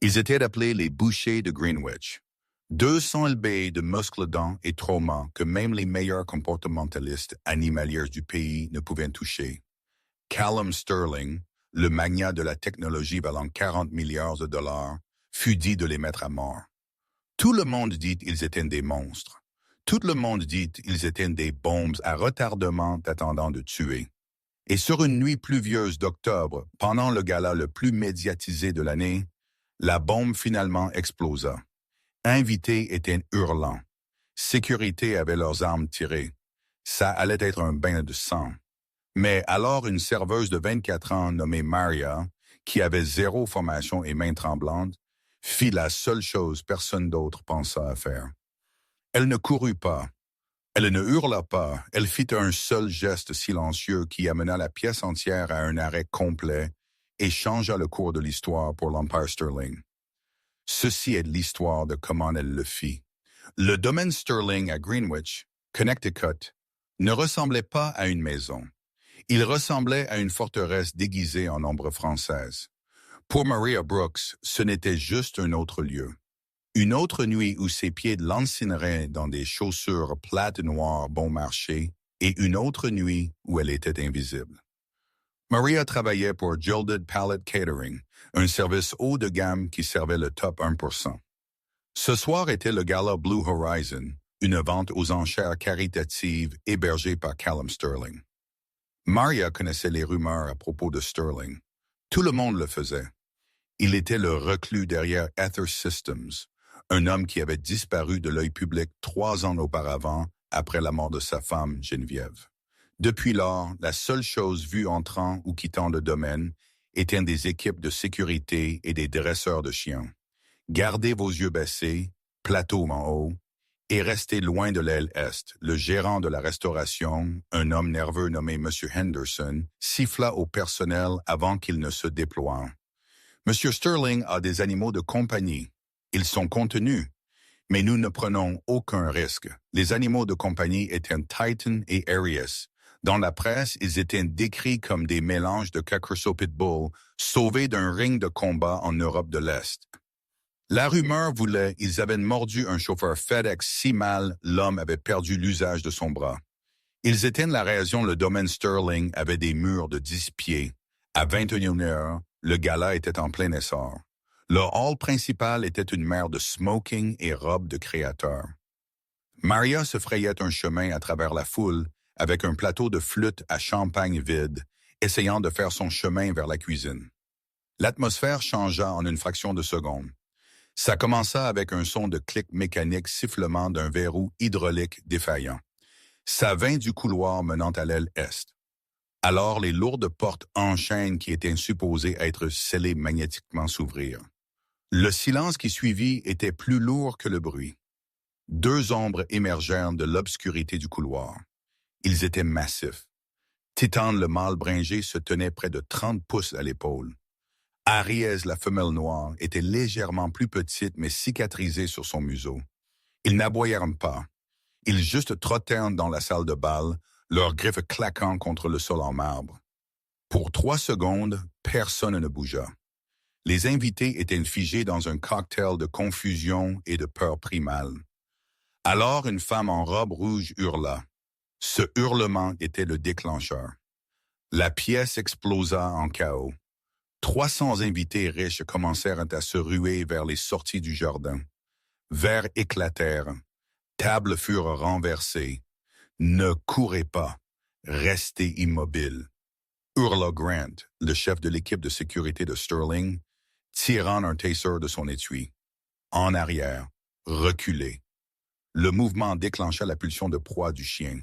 Ils étaient appelés les bouchers de Greenwich. 200 lb de muscles dents et trauma que même les meilleurs comportementalistes animaliers du pays ne pouvaient toucher. Callum Sterling, le magnat de la technologie valant 40 milliards de dollars, fut dit de les mettre à mort. Tout le monde dit qu'ils étaient des monstres. Tout le monde dit qu'ils étaient des bombes à retardement attendant de tuer. Et sur une nuit pluvieuse d'octobre, pendant le gala le plus médiatisé de l'année, la bombe finalement explosa. Invités étaient hurlants. Sécurité avait leurs armes tirées. Ça allait être un bain de sang. Mais alors une serveuse de 24 ans nommée Maria, qui avait zéro formation et main tremblante, fit la seule chose personne d'autre pensa à faire. Elle ne courut pas. Elle ne hurla pas. Elle fit un seul geste silencieux qui amena la pièce entière à un arrêt complet et changea le cours de l'histoire pour l'Empire Sterling. Ceci est l'histoire de comment elle le fit. Le domaine Sterling à Greenwich, Connecticut, ne ressemblait pas à une maison. Il ressemblait à une forteresse déguisée en ombre française. Pour Maria Brooks, ce n'était juste un autre lieu. Une autre nuit où ses pieds lancineraient dans des chaussures plates noires bon marché et une autre nuit où elle était invisible. Maria travaillait pour Gilded Palate Catering, un service haut de gamme qui servait le top 1%. Ce soir était le gala Blue Horizon, une vente aux enchères caritatives hébergée par Callum Sterling. Maria connaissait les rumeurs à propos de Sterling. Tout le monde le faisait. Il était le reclus derrière Ether Systems, un homme qui avait disparu de l'œil public 3 ans auparavant après la mort de sa femme, Geneviève. Depuis lors, la seule chose vue entrant ou quittant le domaine étaient des équipes de sécurité et des dresseurs de chiens. Gardez vos yeux baissés, plateau en haut, et restez loin de l'aile est. Le gérant de la restauration, un homme nerveux nommé M. Henderson, siffla au personnel avant qu'il ne se déploie. M. Sterling a des animaux de compagnie. Ils sont contenus, mais nous ne prenons aucun risque. Les animaux de compagnie étaient Titan et Arius. Dans la presse, ils étaient décrits comme des mélanges de Cacurso Pitbull sauvés d'un ring de combat en Europe de l'Est. La rumeur voulait qu'ils avaient mordu un chauffeur FedEx si mal l'homme avait perdu l'usage de son bras. Ils étaient la région le domaine Sterling avait des murs de 10 pieds. À 21 heures, le gala était en plein essor. Le hall principal était une mer de smoking et robes de créateurs. Maria se frayait un chemin à travers la foule avec un plateau de flûte à champagne vide, essayant de faire son chemin vers la cuisine. L'atmosphère changea en une fraction de seconde. Ça commença avec un son de clic mécanique sifflement d'un verrou hydraulique défaillant. Ça vint du couloir menant à l'aile est. Alors les lourdes portes en chaîne qui étaient supposées être scellées magnétiquement s'ouvrirent. Le silence qui suivit était plus lourd que le bruit. 2 ombres émergèrent de l'obscurité du couloir. Ils étaient massifs. Titan le mâle bringé se tenait près de 30 pouces à l'épaule. Ariès, la femelle noire, était légèrement plus petite mais cicatrisée sur son museau. Ils n'aboyèrent pas. Ils juste trottèrent dans la salle de bal, leurs griffes claquant contre le sol en marbre. Pour 3 secondes, personne ne bougea. Les invités étaient figés dans un cocktail de confusion et de peur primale. Alors une femme en robe rouge hurla. Ce hurlement était le déclencheur. La pièce explosa en chaos. 300 invités riches commencèrent à se ruer vers les sorties du jardin. Verres éclatèrent. Tables furent renversées. Ne courez pas. Restez immobile. Hurla Grant, le chef de l'équipe de sécurité de Sterling, tirant un taser de son étui. En arrière. Reculez. Le mouvement déclencha la pulsion de proie du chien.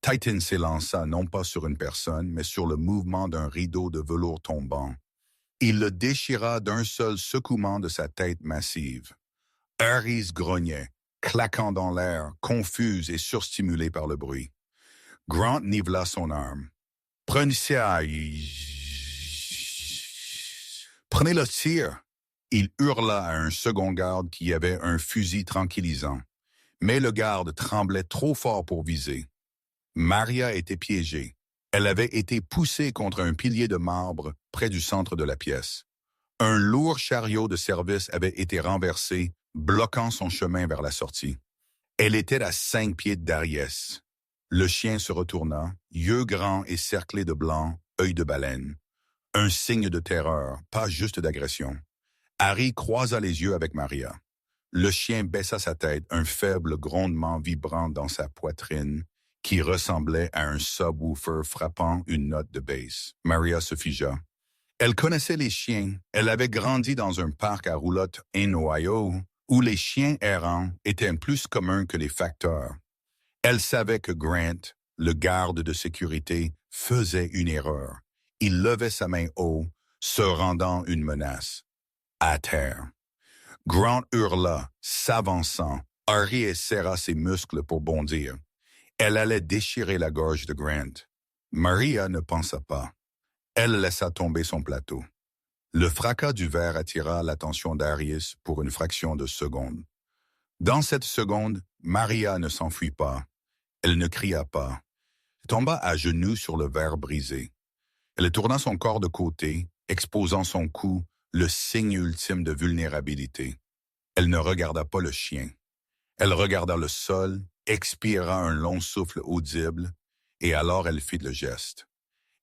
Titan s'élança non pas sur une personne, mais sur le mouvement d'un rideau de velours tombant. Il le déchira d'un seul secouement de sa tête massive. Harris grognait, claquant dans l'air, confuse et surstimulé par le bruit. Grant nivela son arme. « Prenez ça! Prenez le tir! » Il hurla à un second garde qui avait un fusil tranquillisant. Mais le garde tremblait trop fort pour viser. Maria était piégée. Elle avait été poussée contre un pilier de marbre près du centre de la pièce. Un lourd chariot de service avait été renversé, bloquant son chemin vers la sortie. Elle était à 5 pieds d'Ariès. Le chien se retourna, yeux grands et cerclés de blanc, œil de baleine. Un signe de terreur, pas juste d'agression. Harry croisa les yeux avec Maria. Le chien baissa sa tête, un faible grondement vibrant dans sa poitrine, qui ressemblait à un subwoofer frappant une note de bass. Maria se figea. Elle connaissait les chiens. Elle avait grandi dans un parc à roulotte en Ohio, où les chiens errants étaient plus communs que les facteurs. Elle savait que Grant, le garde de sécurité, faisait une erreur. Il levait sa main haut, se rendant une menace. À terre. Grant hurla, s'avançant. Harry serra ses muscles pour bondir. Elle allait déchirer la gorge de Grant. Maria ne pensa pas. Elle laissa tomber son plateau. Le fracas du verre attira l'attention d'Arius pour une fraction de seconde. Dans cette seconde, Maria ne s'enfuit pas. Elle ne cria pas. Elle tomba à genoux sur le verre brisé. Elle tourna son corps de côté, exposant son cou, le signe ultime de vulnérabilité. Elle ne regarda pas le chien. Elle regarda le sol, expira un long souffle audible, et alors elle fit le geste.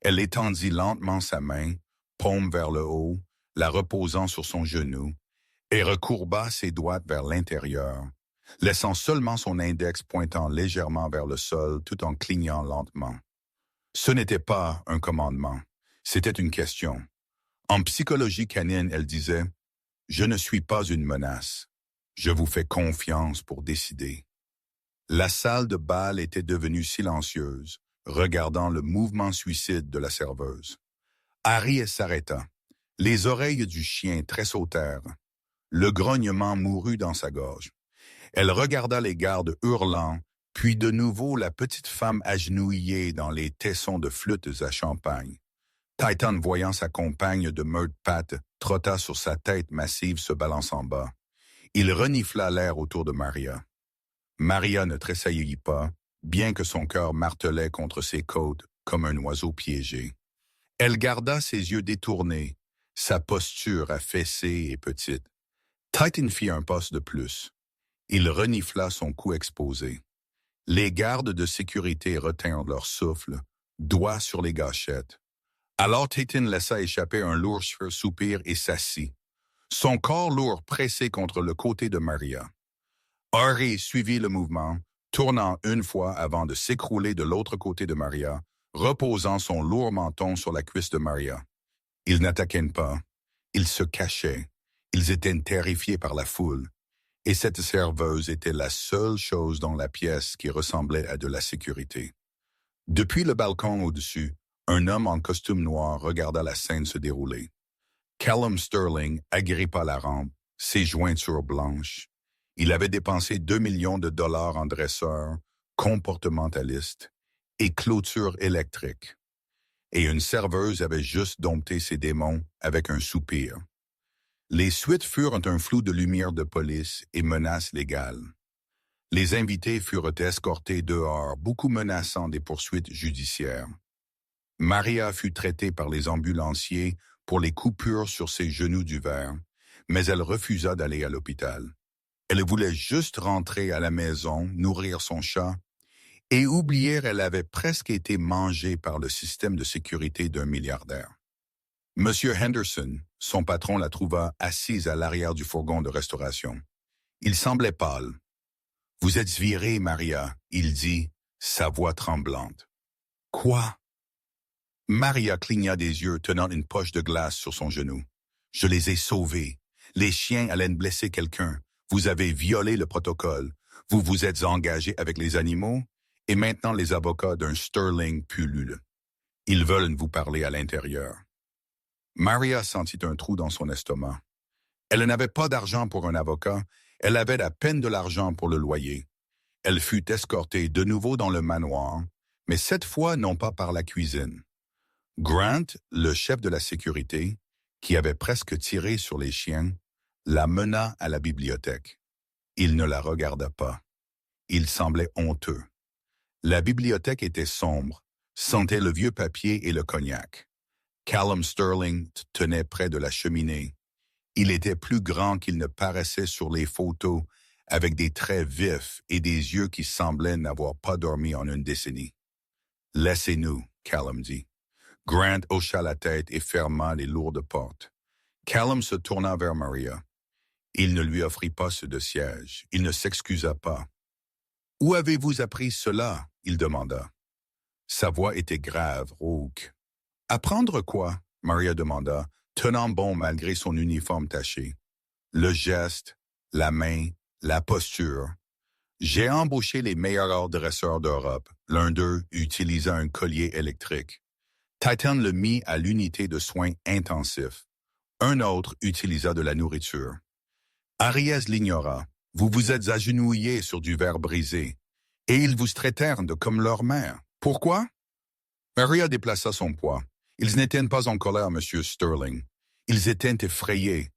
Elle étendit lentement sa main, paume vers le haut, la reposant sur son genou, et recourba ses doigts vers l'intérieur, laissant seulement son index pointant légèrement vers le sol tout en clignant lentement. Ce n'était pas un commandement, c'était une question. En psychologie canine, elle disait « Je ne suis pas une menace. Je vous fais confiance pour décider. » La salle de bal était devenue silencieuse, regardant le mouvement suicide de la serveuse. Harry s'arrêta. Les oreilles du chien tressautèrent. Le grognement mourut dans sa gorge. Elle regarda les gardes hurlant, puis de nouveau la petite femme agenouillée dans les tessons de flûtes à champagne. Titan, voyant sa compagne de meurtre patte, trotta sur sa tête massive se balançant bas. Il renifla l'air autour de Maria. Maria ne tressaillit pas, bien que son cœur martelait contre ses côtes comme un oiseau piégé. Elle garda ses yeux détournés, sa posture affaissée et petite. Titan fit un pas de plus. Il renifla son cou exposé. Les gardes de sécurité retinrent leur souffle, doigts sur les gâchettes. Alors Titan laissa échapper un lourd soupir et s'assit, son corps lourd pressé contre le côté de Maria. Harry suivit le mouvement, tournant une fois avant de s'écrouler de l'autre côté de Maria, reposant son lourd menton sur la cuisse de Maria. Ils n'attaquaient pas, ils se cachaient, ils étaient terrifiés par la foule, et cette serveuse était la seule chose dans la pièce qui ressemblait à de la sécurité. Depuis le balcon au-dessus, un homme en costume noir regarda la scène se dérouler. Callum Sterling agrippa la rampe, ses jointures blanches. Il avait dépensé 2 millions de dollars en dresseur, comportementaliste et clôture électrique. Et une serveuse avait juste dompté ses démons avec un soupir. Les suites furent un flou de lumière de police et menaces légales. Les invités furent escortés dehors, beaucoup menaçant des poursuites judiciaires. Maria fut traitée par les ambulanciers pour les coupures sur ses genoux du verre, mais elle refusa d'aller à l'hôpital. Elle voulait juste rentrer à la maison, nourrir son chat, et oublier qu'elle avait presque été mangée par le système de sécurité d'un milliardaire. Monsieur Henderson, son patron, la trouva assise à l'arrière du fourgon de restauration. Il semblait pâle. « Vous êtes virée, Maria », il dit, sa voix tremblante. « Quoi ?» Maria cligna des yeux, tenant une poche de glace sur son genou. « Je les ai sauvés. Les chiens allaient blesser quelqu'un. Vous avez violé le protocole. Vous vous êtes engagé avec les animaux, et maintenant les avocats d'un Sterling pullulent. Ils veulent vous parler à l'intérieur. » Maria sentit un trou dans son estomac. Elle n'avait pas d'argent pour un avocat, elle avait à peine de l'argent pour le loyer. Elle fut escortée de nouveau dans le manoir, mais cette fois non pas par la cuisine. Grant, le chef de la sécurité, qui avait presque tiré sur les chiens, la mena à la bibliothèque. Il ne la regarda pas. Il semblait honteux. La bibliothèque était sombre, sentait le vieux papier et le cognac. Callum Sterling tenait près de la cheminée, Il était plus grand qu'il ne paraissait sur les photos, avec des traits vifs et des yeux qui semblaient n'avoir pas dormi en une décennie. « Laissez-nous, » Callum dit. Grant hocha la tête et ferma les lourdes portes. Callum se tourna vers Maria. Il ne lui offrit pas ce de siège. Il ne s'excusa pas. « Où avez-vous appris cela ?» il demanda. Sa voix était grave, rauque. « Apprendre quoi ?» Maria demanda, tenant bon malgré son uniforme taché. Le geste, la main, la posture. J'ai embauché les meilleurs dresseurs d'Europe. L'un d'eux utilisa un collier électrique. Titan le mit à l'unité de soins intensifs. Un autre utilisa de la nourriture. Ariès l'ignora. Vous vous êtes agenouillés sur du verre brisé. Et ils vous traitèrent comme leur mère. Pourquoi? Maria déplaça son poids. Ils n'étaient pas en colère, Monsieur Sterling. Ils étaient effrayés.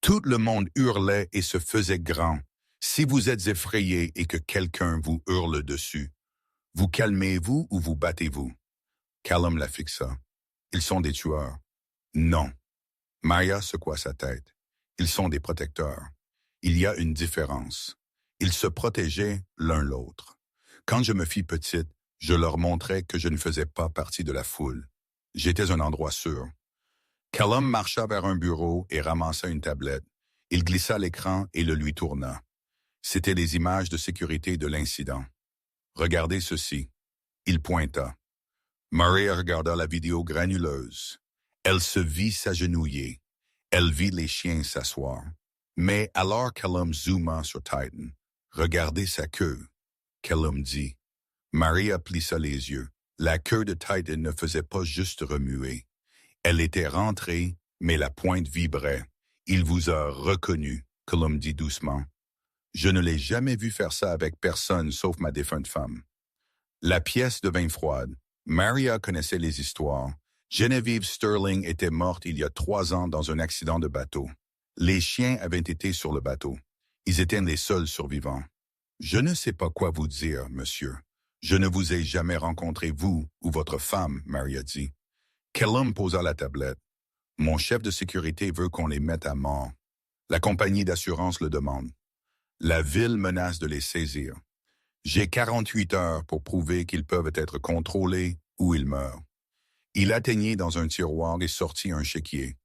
Tout le monde hurlait et se faisait grand. Si vous êtes effrayé et que quelqu'un vous hurle dessus, vous calmez-vous ou vous battez-vous? Callum la fixa. Ils sont des tueurs. Non. Maria secoua sa tête. Ils sont des protecteurs. Il y a une différence. Ils se protégeaient l'un l'autre. Quand je me fis petite, je leur montrais que je ne faisais pas partie de la foule. J'étais un endroit sûr. Callum marcha vers un bureau et ramassa une tablette. Il glissa l'écran et le lui tourna. C'étaient les images de sécurité de l'incident. Regardez ceci. Il pointa. Maria regarda la vidéo granuleuse. Elle se vit s'agenouiller. Elle vit les chiens s'asseoir. Mais alors Callum zooma sur Titan. Regardez sa queue. Callum dit. Maria plissa les yeux. La queue de Titan ne faisait pas juste remuer. Elle était rentrée, mais la pointe vibrait. Il vous a reconnu, Callum dit doucement. Je ne l'ai jamais vu faire ça avec personne sauf ma défunte femme. La pièce devint froide. Maria connaissait les histoires. Genevieve Sterling était morte il y a 3 ans dans un accident de bateau. Les chiens avaient été sur le bateau. Ils étaient les seuls survivants. Je ne sais pas quoi vous dire, monsieur. Je ne vous ai jamais rencontré, vous ou votre femme, Maria dit. Callum posa la tablette. Mon chef de sécurité veut qu'on les mette à mort. La compagnie d'assurance le demande. La ville menace de les saisir. J'ai 48 heures pour prouver qu'ils peuvent être contrôlés ou ils meurent. Il atteignit dans un tiroir et sortit un chéquier.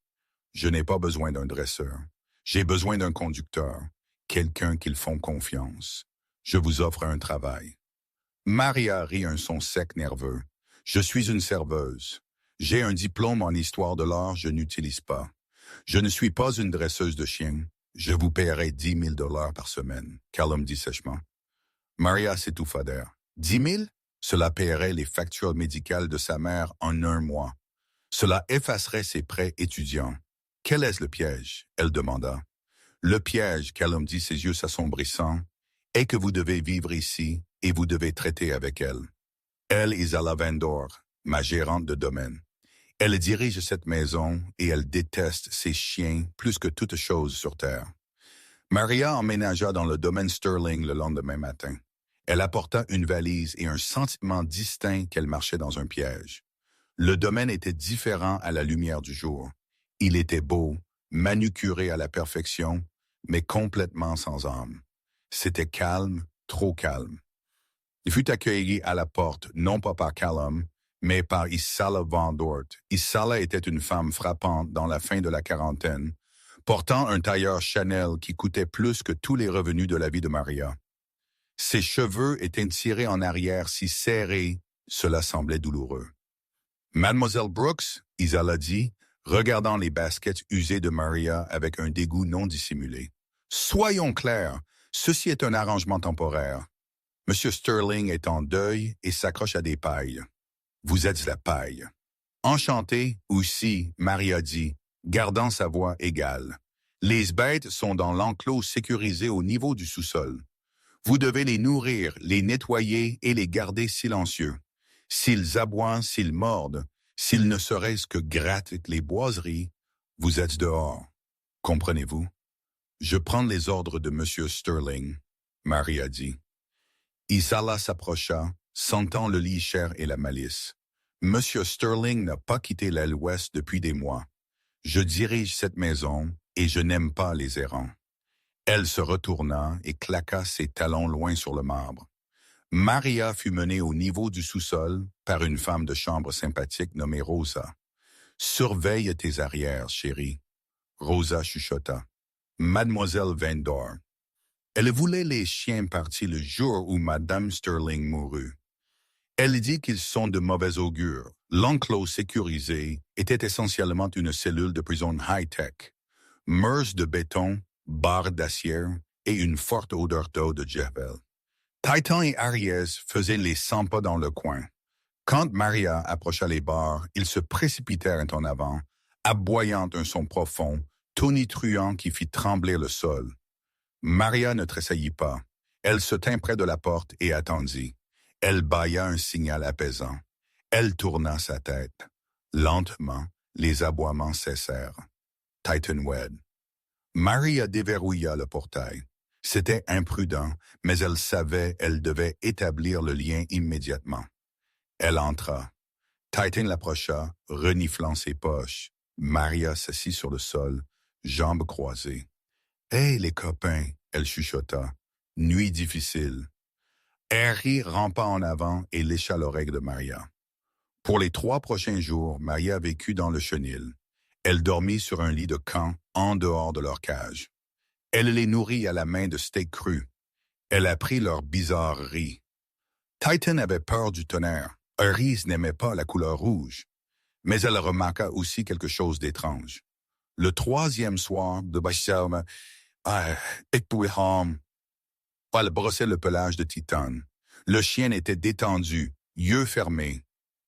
Je n'ai pas besoin d'un dresseur. J'ai besoin d'un conducteur, quelqu'un qu'ils font confiance. Je vous offre un travail. Maria rit un son sec nerveux. Je suis une serveuse. J'ai un diplôme en histoire de l'art, je n'utilise pas. Je ne suis pas une dresseuse de chiens. Je vous paierai 10 000 $ par semaine, Callum dit sèchement. Maria s'étouffa d'air. 10 000? Cela paierait les factures médicales de sa mère en 1 mois. Cela effacerait ses prêts étudiants. Quel est le piège? Elle demanda. Le piège, Callum dit, ses yeux s'assombrissant, est que vous devez vivre ici et vous devez traiter avec elle. Elle est Isala Vendor, ma gérante de domaine. Elle dirige cette maison et elle déteste ses chiens plus que toute chose sur terre. Maria emménagea dans le domaine Sterling le lendemain matin. Elle apporta une valise et un sentiment distinct qu'elle marchait dans un piège. Le domaine était différent à la lumière du jour. Il était beau, manucuré à la perfection, mais complètement sans âme. C'était calme, trop calme. Il fut accueilli à la porte, non pas par Callum, mais par Isala Vendort. Isala était une femme frappante dans la fin de la quarantaine, portant un tailleur Chanel qui coûtait plus que tous les revenus de la vie de Maria. Ses cheveux étaient tirés en arrière si serrés, cela semblait douloureux. « Mademoiselle Brooks » Isala dit, regardant les baskets usées de Maria avec un dégoût non dissimulé. « Soyons clairs, ceci est un arrangement temporaire. Monsieur Sterling est en deuil et s'accroche à des pailles. Vous êtes la paille. » « Enchanté aussi, Maria dit, gardant sa voix égale. Les bêtes sont dans l'enclos sécurisé au niveau du sous-sol. Vous devez les nourrir, les nettoyer et les garder silencieux. S'ils aboient, s'ils mordent, s'ils ne serait-ce que grattent les boiseries, vous êtes dehors. Comprenez-vous? Je prends les ordres de Monsieur Sterling, Maria dit. Isala s'approcha, sentant le lichère et la malice. Monsieur Sterling n'a pas quitté l'aile ouest depuis des mois. Je dirige cette maison, et je n'aime pas les errants. Elle se retourna et claqua ses talons loin sur le marbre. Maria fut menée au niveau du sous-sol par une femme de chambre sympathique nommée Rosa. « Surveille tes arrières, chérie. » Rosa chuchota. « Mademoiselle Vendor. » Elle voulait les chiens partis le jour où Madame Sterling mourut. Elle dit qu'ils sont de mauvais augure. L'enclos sécurisé était essentiellement une cellule de prison high-tech. Murs de béton, barres d'acier et une forte odeur d'eau de Javel. Titan et Aries faisaient les 100 pas dans le coin. Quand Maria approcha les barres, ils se précipitèrent en avant, aboyant un son profond, tonitruant qui fit trembler le sol. Maria ne tressaillit pas. Elle se tint près de la porte et attendit. Elle bâilla un signal apaisant. Elle tourna sa tête. Lentement, les aboiements cessèrent. Titan wed. Maria déverrouilla le portail. C'était imprudent, mais elle savait elle devait établir le lien immédiatement. Elle entra. Titan l'approcha, reniflant ses poches. Maria s'assit sur le sol, jambes croisées. « Hé, les copains !» elle chuchota. « Nuit difficile. » Harry rampa en avant et lécha l'oreille de Maria. Pour les 3 prochains jours, Maria vécut dans le chenil. Elle dormit sur un lit de camp en dehors de leur cage. Elle les nourrit à la main de steak cru. Elle apprit leurs bizarreries. Titan avait peur du tonnerre. Harry n'aimait pas la couleur rouge. Mais elle remarqua aussi quelque chose d'étrange. Le 3e soir de Bacham, elle brossait le pelage de Titan. Le chien était détendu, yeux fermés.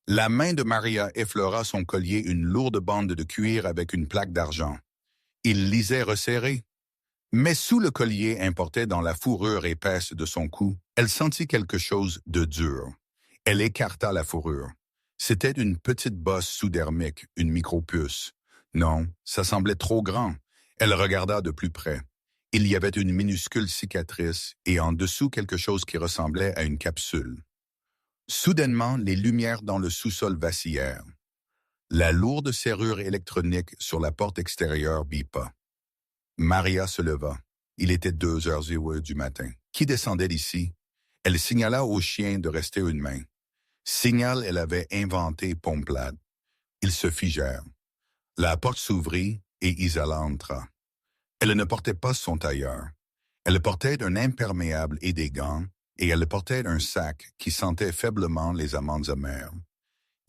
La main de Maria effleura son collier, une lourde bande de cuir avec une plaque d'argent. Il lisait resserré. Mais sous le collier importé dans la fourrure épaisse de son cou, elle sentit quelque chose de dur. Elle écarta la fourrure. C'était une petite bosse sous-dermique, une micropuce. Non, ça semblait trop grand. Elle regarda de plus près. Il y avait une minuscule cicatrice et en dessous quelque chose qui ressemblait à une capsule. Soudainement, les lumières dans le sous-sol vacillèrent. La lourde serrure électronique sur la porte extérieure bipa. Maria se leva. Il était 2h00 du matin. Qui descendait d'ici? Elle signala au chien de rester une main. Signal elle avait inventé Pomplade. Ils se figèrent. La porte s'ouvrit et Isala entra. Elle ne portait pas son tailleur. Elle portait un imperméable et des gants, et elle portait un sac qui sentait faiblement les amandes amères.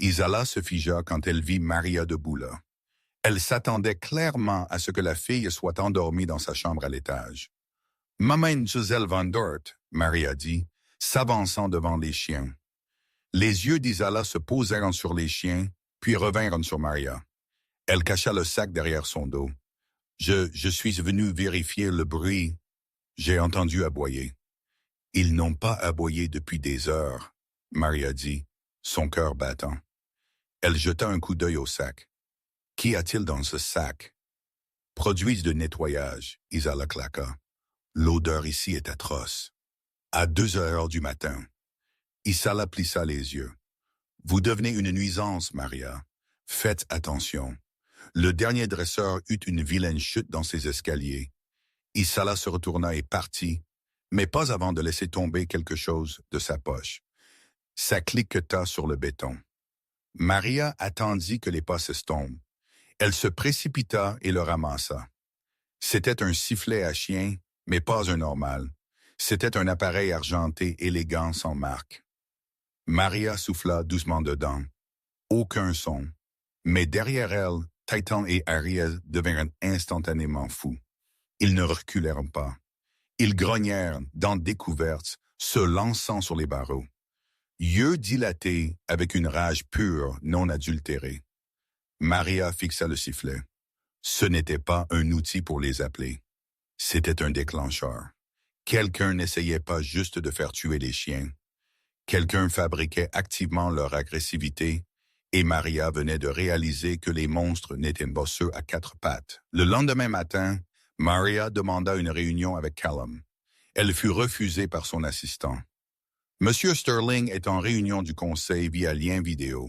Isala se figea quand elle vit Maria debout là. Elle s'attendait clairement à ce que la fille soit endormie dans sa chambre à l'étage. « Maman Giselle Van Dort », Maria dit, s'avançant devant les chiens. Les yeux d'Isala se posèrent sur les chiens, puis revinrent sur Maria. Elle cacha le sac derrière son dos. « Je suis venue vérifier le bruit. J'ai entendu aboyer. »« Ils n'ont pas aboyé depuis des heures, » Maria dit, son cœur battant. Elle jeta un coup d'œil au sac. « Qu'y a-t-il dans ce sac? »« Produits de nettoyage, » Isala claqua. « L'odeur ici est atroce. » À 2h du matin. Isala plissa les yeux. « Vous devenez une nuisance, Maria. Faites attention. » Le dernier dresseur eut une vilaine chute dans ses escaliers. Isala se retourna et partit, mais pas avant de laisser tomber quelque chose de sa poche. Ça cliqueta sur le béton. Maria attendit que les pas s'estompent. Elle se précipita et le ramassa. C'était un sifflet à chien, mais pas un normal. C'était un appareil argenté élégant sans marque. Maria souffla doucement dedans. Aucun son. Mais derrière elle, Titan et Ariel devinrent instantanément fous. Ils ne reculèrent pas. Ils grognèrent, dents découvertes, se lançant sur les barreaux. Yeux dilatés avec une rage pure, non adultérée. Maria fixa le sifflet. Ce n'était pas un outil pour les appeler. C'était un déclencheur. Quelqu'un n'essayait pas juste de faire tuer les chiens. Quelqu'un fabriquait activement leur agressivité, et Maria venait de réaliser que les monstres n'étaient pas ceux à 4 pattes. Le lendemain matin, Maria demanda une réunion avec Callum. Elle fut refusée par son assistant. Monsieur Sterling est en réunion du conseil via lien vidéo.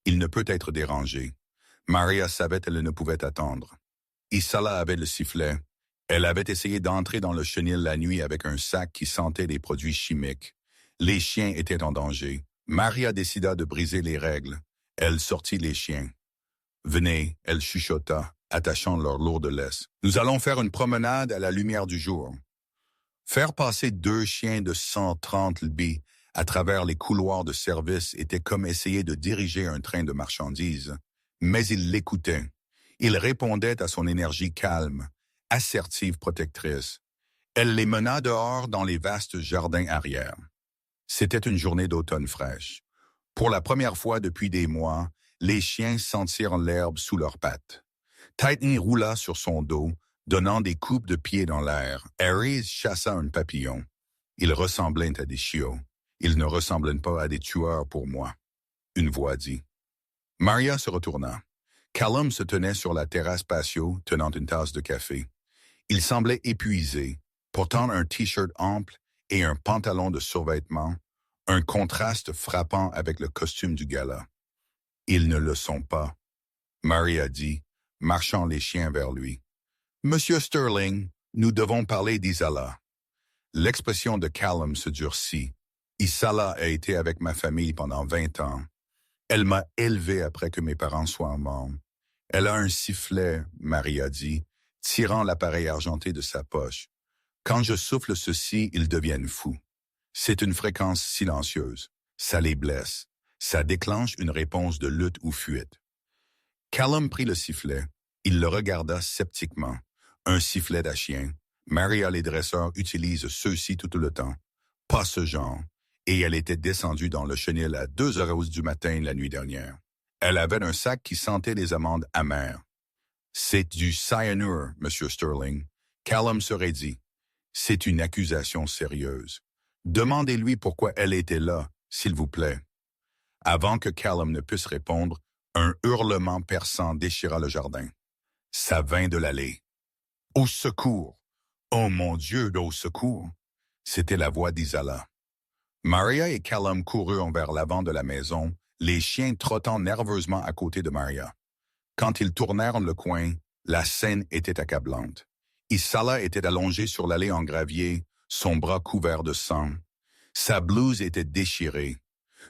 Il ne peut être dérangé. Maria savait qu'elle ne pouvait attendre. Isala avait le sifflet. Elle avait essayé d'entrer dans le chenil la nuit avec un sac qui sentait des produits chimiques. Les chiens étaient en danger. Maria décida de briser les règles. Elle sortit les chiens. Venez, elle chuchota, attachant leur lourde laisse. Nous allons faire une promenade à la lumière du jour. Faire passer 2 chiens de 130 lbis à travers les couloirs de service était comme essayer de diriger un train de marchandises. Mais il l'écoutait. Il répondait à son énergie calme, assertive protectrice. Elle les mena dehors dans les vastes jardins arrière. C'était une journée d'automne fraîche. Pour la première fois depuis des mois, les chiens sentirent l'herbe sous leurs pattes. Titan roula sur son dos, donnant des coupes de pied dans l'air. Harry chassa un papillon. Ils ressemblaient à des chiots. Ils ne ressemblaient pas à des tueurs pour moi. Une voix dit. Maria se retourna. Callum se tenait sur la terrasse patio, tenant une tasse de café. Il semblait épuisé, portant un t-shirt ample et un pantalon de survêtement, un contraste frappant avec le costume du gala. Ils ne le sont pas, Maria dit, marchant les chiens vers lui. Monsieur Sterling, nous devons parler d'Isala. L'expression de Callum se durcit. Isala a été avec ma famille pendant 20 ans. Elle m'a élevé après que mes parents soient morts. Elle a un sifflet, Maria dit, tirant l'appareil argenté de sa poche. Quand je souffle ceci, ils deviennent fous. C'est une fréquence silencieuse. Ça les blesse. Ça déclenche une réponse de lutte ou fuite. Callum prit le sifflet. Il le regarda sceptiquement. Un sifflet à chien. Maria, les dresseurs, utilisent ceux-ci tout le temps. Pas ce genre. Et elle était descendue dans le chenil à 2h du matin la nuit dernière. Elle avait un sac qui sentait les amandes amères. C'est du cyanure, Monsieur Sterling. Callum serait dit. C'est une accusation sérieuse. Demandez-lui pourquoi elle était là, s'il vous plaît. Avant que Callum ne puisse répondre, un hurlement perçant déchira le jardin. Ça vint de l'allée. Au secours! Oh mon Dieu, au secours! C'était la voix d'Isala. Maria et Callum coururent vers l'avant de la maison, les chiens trottant nerveusement à côté de Maria. Quand ils tournèrent le coin, la scène était accablante. Isala était allongée sur l'allée en gravier, son bras couvert de sang. Sa blouse était déchirée.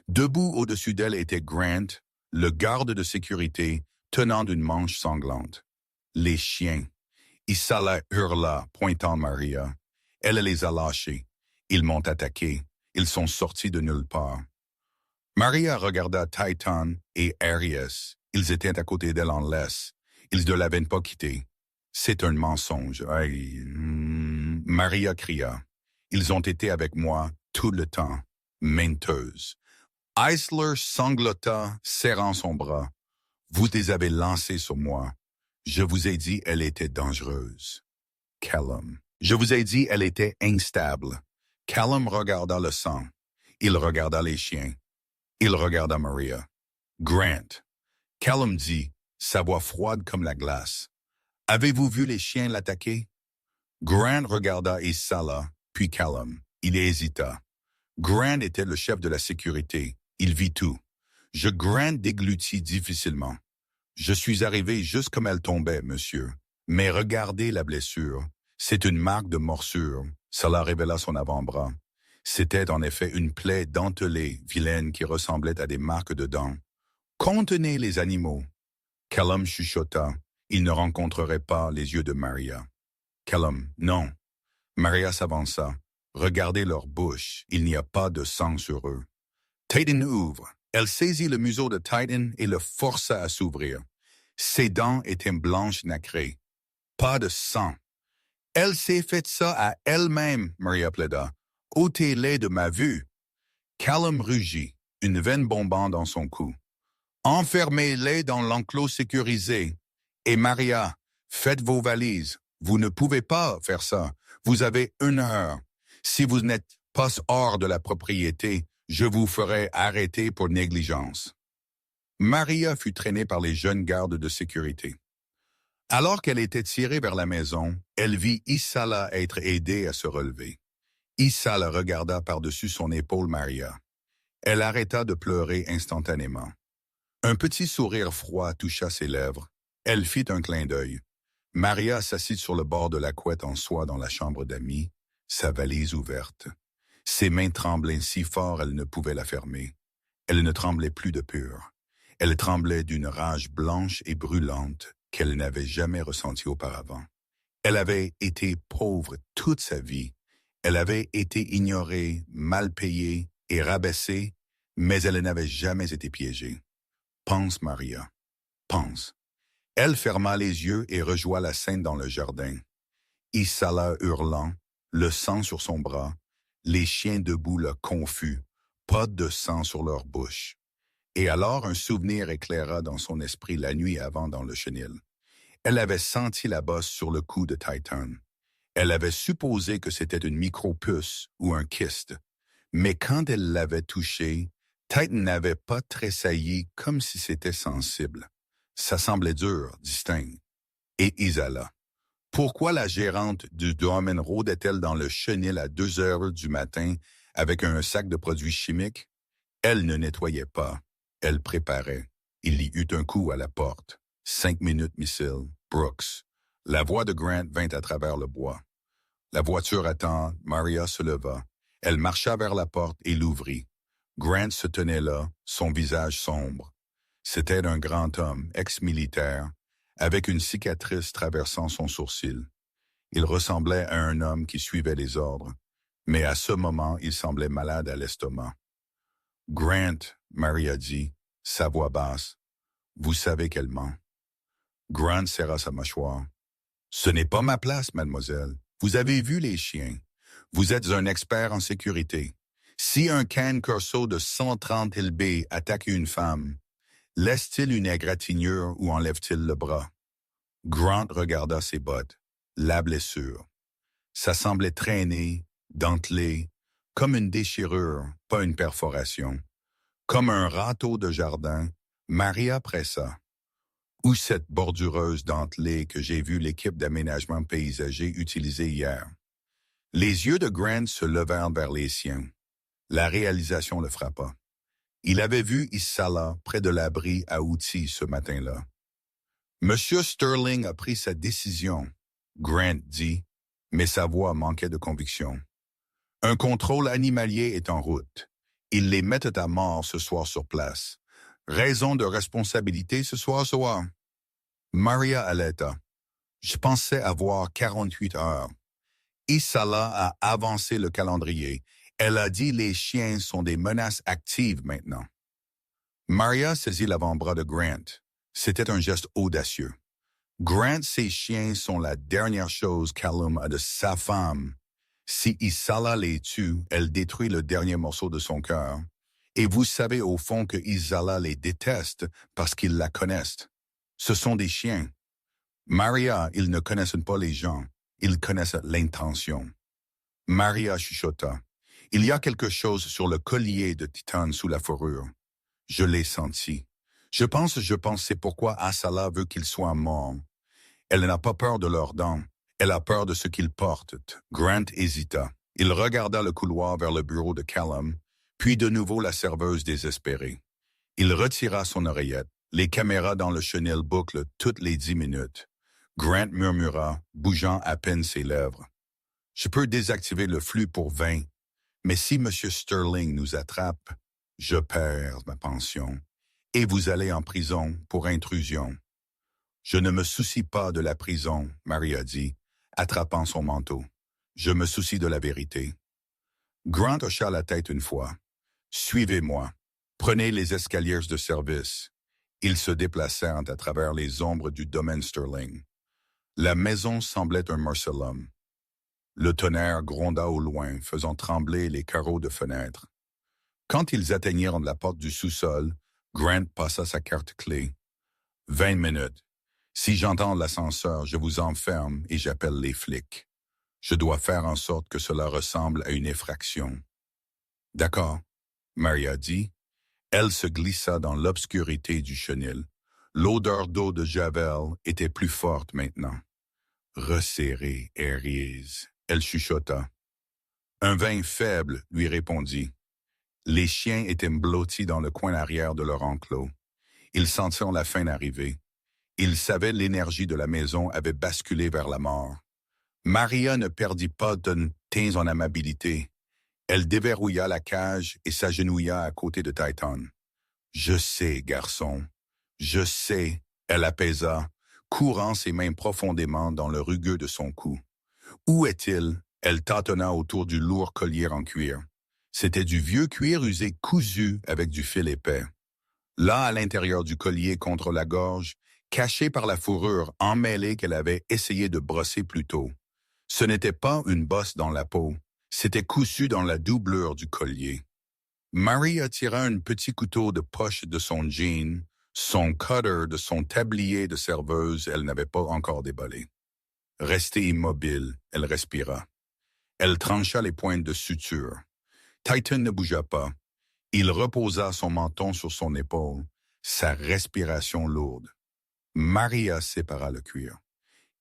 Debout au-dessus d'elle était Grant, le garde de sécurité, tenant d'une manche sanglante. Les chiens. Isala hurla, pointant Maria. Elle les a lâchés. Ils m'ont attaqué. Ils sont sortis de nulle part. Maria regarda Titan et Arias. Ils étaient à côté d'elle en laisse. Ils ne l'avaient pas quittée. C'est un mensonge. Maria cria. Ils ont été avec moi tout le temps. Menteuse. Eisler sanglota, serrant son bras. Vous les avez lancés sur moi. Je vous ai dit elle était dangereuse. Callum. Je vous ai dit elle était instable. Callum regarda le sang. Il regarda les chiens. Il regarda Maria. Grant. Callum dit, sa voix froide comme la glace. Avez-vous vu les chiens l'attaquer? Grant regarda Isala, puis Callum. Il hésita. Grant était le chef de la sécurité. Il vit tout. Grant déglutit difficilement. Je suis arrivé juste comme elle tombait, monsieur. Mais regardez la blessure. C'est une marque de morsure. Cela révéla son avant-bras. C'était en effet une plaie dentelée, vilaine, qui ressemblait à des marques de dents. Contenez les animaux. Callum chuchota. Il ne rencontrerait pas les yeux de Maria. Callum, non. Maria s'avança. Regardez leur bouche. Il n'y a pas de sang sur eux. Titan ouvre. Elle saisit le museau de Titan et le força à s'ouvrir. Ses dents étaient blanches nacrées. Pas de sang. Elle s'est fait ça à elle-même, Maria plaida. Ôtez-les de ma vue. Callum rugit, une veine bombant dans son cou. Enfermez-les dans l'enclos sécurisé. Et Maria, faites vos valises. Vous ne pouvez pas faire ça. Vous avez 1 heure. Si vous n'êtes pas hors de la propriété, je vous ferai arrêter pour négligence. Maria fut traînée par les jeunes gardes de sécurité. Alors qu'elle était tirée vers la maison, elle vit Isala être aidée à se relever. Isala regarda par-dessus son épaule Maria. Elle arrêta de pleurer instantanément. Un petit sourire froid toucha ses lèvres. Elle fit un clin d'œil. Maria s'assit sur le bord de la couette en soie dans la chambre d'amis, sa valise ouverte. Ses mains tremblaient si fort elle ne pouvait la fermer. Elle ne tremblait plus de peur. Elle tremblait d'une rage blanche et brûlante qu'elle n'avait jamais ressentie auparavant. Elle avait été pauvre toute sa vie. Elle avait été ignorée, mal payée et rabaissée, mais elle n'avait jamais été piégée. Pense, Maria. Pense. Elle ferma les yeux et rejoint la scène dans le jardin. Isala hurlant, le sang sur son bras, les chiens debout là confus, pas de sang sur leur bouche. Et alors un souvenir éclaira dans son esprit la nuit avant dans le chenil. Elle avait senti la bosse sur le cou de Titan. Elle avait supposé que c'était une micropuce ou un kyste. Mais quand elle l'avait touché, Titan n'avait pas tressailli comme si c'était sensible. Ça semblait dur, distinct. Et Isala. Pourquoi la gérante du domaine rôdait-elle dans le chenil à 2 heures du matin avec un sac de produits chimiques? Elle ne nettoyait pas. Elle préparait. Il y eut un coup à la porte. 5 minutes, missile. Brooks. La voix de Grant vint à travers le bois. La voiture attend. Maria se leva. Elle marcha vers la porte et l'ouvrit. Grant se tenait là, son visage sombre. C'était un grand homme, ex-militaire, avec une cicatrice traversant son sourcil. Il ressemblait à un homme qui suivait les ordres, mais à ce moment, il semblait malade à l'estomac. « Grant, » Maria dit, sa voix basse, « vous savez qu'elle ment. » Grant serra sa mâchoire. « Ce n'est pas ma place, mademoiselle. Vous avez vu les chiens. Vous êtes un expert en sécurité. Si un Cane Corso de 130 lb attaque une femme, laisse-t-il une égratignure ou enlève-t-il le bras? » Grant regarda ses bottes, la blessure. Ça semblait traîner, dentelé, comme une déchirure, pas une perforation. Comme un râteau de jardin, Maria pressa. Où cette bordureuse dentelée que j'ai vu l'équipe d'aménagement paysager utiliser hier? Les yeux de Grant se levèrent vers les siens. La réalisation le frappa. Il avait vu Isala près de l'abri à outils ce matin-là. Monsieur Sterling a pris sa décision, Grant dit, mais sa voix manquait de conviction. Un contrôle animalier est en route. Ils les mettent à mort ce soir sur place. Raison de responsabilité ce soir. Maria allaita. Je pensais avoir 48 heures. Isala a avancé le calendrier. Elle a dit les chiens sont des menaces actives maintenant. Maria saisit l'avant-bras de Grant. C'était un geste audacieux. Grant, ses chiens sont la dernière chose Callum a de sa femme. Si Isala les tue, elle détruit le dernier morceau de son cœur. Et vous savez au fond que Isala les déteste parce qu'ils la connaissent. Ce sont des chiens. Maria, ils ne connaissent pas les gens. Ils connaissent l'intention. Maria chuchota. Il y a quelque chose sur le collier de Titan sous la fourrure. Je l'ai senti. Je pense, c'est pourquoi Asala veut qu'ils soient morts. Elle n'a pas peur de leurs dents. Elle a peur de ce qu'ils portent. Grant hésita. Il regarda le couloir vers le bureau de Callum, puis de nouveau la serveuse désespérée. Il retira son oreillette. Les caméras dans le chenil bouclent toutes les 10 minutes. Grant murmura, bougeant à peine ses lèvres. Je peux désactiver le flux pour 20, mais si M. Sterling nous attrape, je perds ma pension, et vous allez en prison pour intrusion. Je ne me soucie pas de la prison, Maria dit, attrapant son manteau. Je me soucie de la vérité. Grant hocha la tête une fois. Suivez-moi. Prenez les escaliers de service. Ils se déplacèrent à travers les ombres du domaine Sterling. La maison semblait un mausolée. Le tonnerre gronda au loin, faisant trembler les carreaux de fenêtre. Quand ils atteignirent la porte du sous-sol, Grant passa sa carte clé. 20 minutes. Si j'entends l'ascenseur, je vous enferme et j'appelle les flics. Je dois faire en sorte que cela ressemble à une effraction. D'accord, Maria dit. Elle se glissa dans l'obscurité du chenil. L'odeur d'eau de Javel était plus forte maintenant. Resserrée, Aries, elle chuchota. Un vin faible, lui répondit. Les chiens étaient blottis dans le coin arrière de leur enclos. Ils sentirent la fin arriver. Il savait l'énergie de la maison avait basculé vers la mort. Maria ne perdit pas d'un teint en amabilité. Elle déverrouilla la cage et s'agenouilla à côté de Titan. « Je sais, garçon. Je sais. » Elle apaisa, courant ses mains profondément dans le rugueux de son cou. « Où est-il? » Elle tâtonna autour du lourd collier en cuir. C'était du vieux cuir usé cousu avec du fil épais. Là, à l'intérieur du collier contre la gorge, caché par la fourrure emmêlée qu'elle avait essayé de brosser plus tôt. Ce n'était pas une bosse dans la peau, c'était cousu dans la doublure du collier. Maria tira un petit couteau de poche de son jean, son cutter de son tablier de serveuse, elle n'avait pas encore déballé. Restée immobile, elle respira. Elle trancha les pointes de suture. Titan ne bougea pas. Il reposa son menton sur son épaule, sa respiration lourde. Maria sépara le cuir.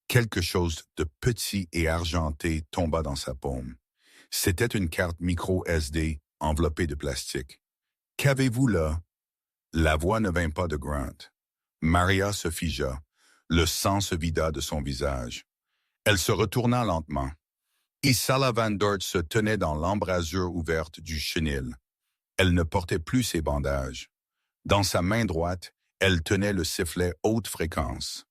Quelque chose de petit et argenté tomba dans sa paume. C'était une carte micro SD enveloppée de plastique. « Qu'avez-vous là? » La voix ne vint pas de Grant. Maria se figea. Le sang se vida de son visage. Elle se retourna lentement. Isala Van Dort se tenait dans l'embrasure ouverte du chenil. Elle ne portait plus ses bandages. Dans sa main droite, elle tenait le sifflet haute fréquence.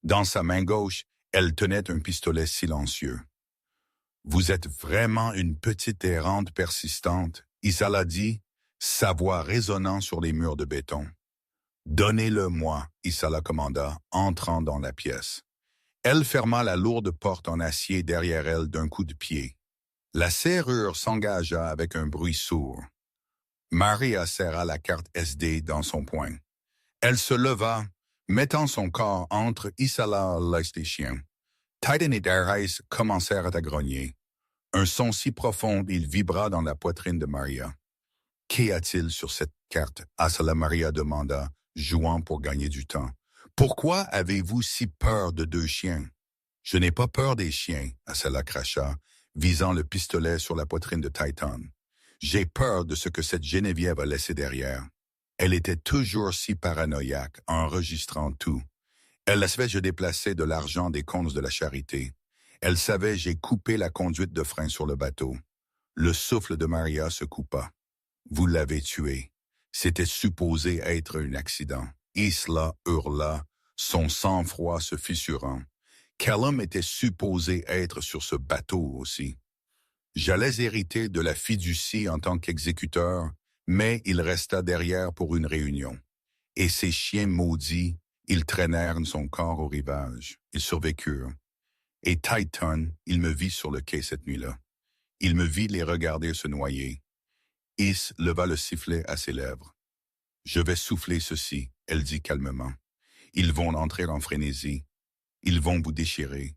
Dans sa main gauche, elle tenait un pistolet silencieux. « Vous êtes vraiment une petite errante persistante, » Isala dit, sa voix résonnant sur les murs de béton. « Donnez-le-moi, » Isala commanda, entrant dans la pièce. Elle ferma la lourde porte en acier derrière elle d'un coup de pied. La serrure s'engagea avec un bruit sourd. Maria serra la carte SD dans son poing. Elle se leva, mettant son corps entre Isala et les chiens. Titan et Darius commencèrent à grogner. Un son si profond, il vibra dans la poitrine de Maria. « Qu'y a-t-il sur cette carte ?» Isala Maria demanda, jouant pour gagner du temps. « Pourquoi avez-vous si peur de deux chiens? »« Je n'ai pas peur des chiens, » Isala cracha, visant le pistolet sur la poitrine de Titan. « J'ai peur de ce que cette Geneviève a laissé derrière. » Elle était toujours si paranoïaque, enregistrant tout. Elle savait je déplaçais de l'argent des comptes de la charité. Elle savait j'ai coupé la conduite de frein sur le bateau. Le souffle de Maria se coupa. « Vous l'avez tué. C'était supposé être un accident. » Isla hurla, son sang-froid se fissurant. Callum était supposé être sur ce bateau aussi. J'allais hériter de la fiducie en tant qu'exécuteur, mais il resta derrière pour une réunion. Et ces chiens maudits, ils traînèrent son corps au rivage. Ils survécurent. Et Titan, il me vit sur le quai cette nuit-là. Il me vit les regarder se noyer. Is leva le sifflet à ses lèvres. « Je vais souffler ceci, » elle dit calmement. « Ils vont entrer en frénésie. Ils vont vous déchirer.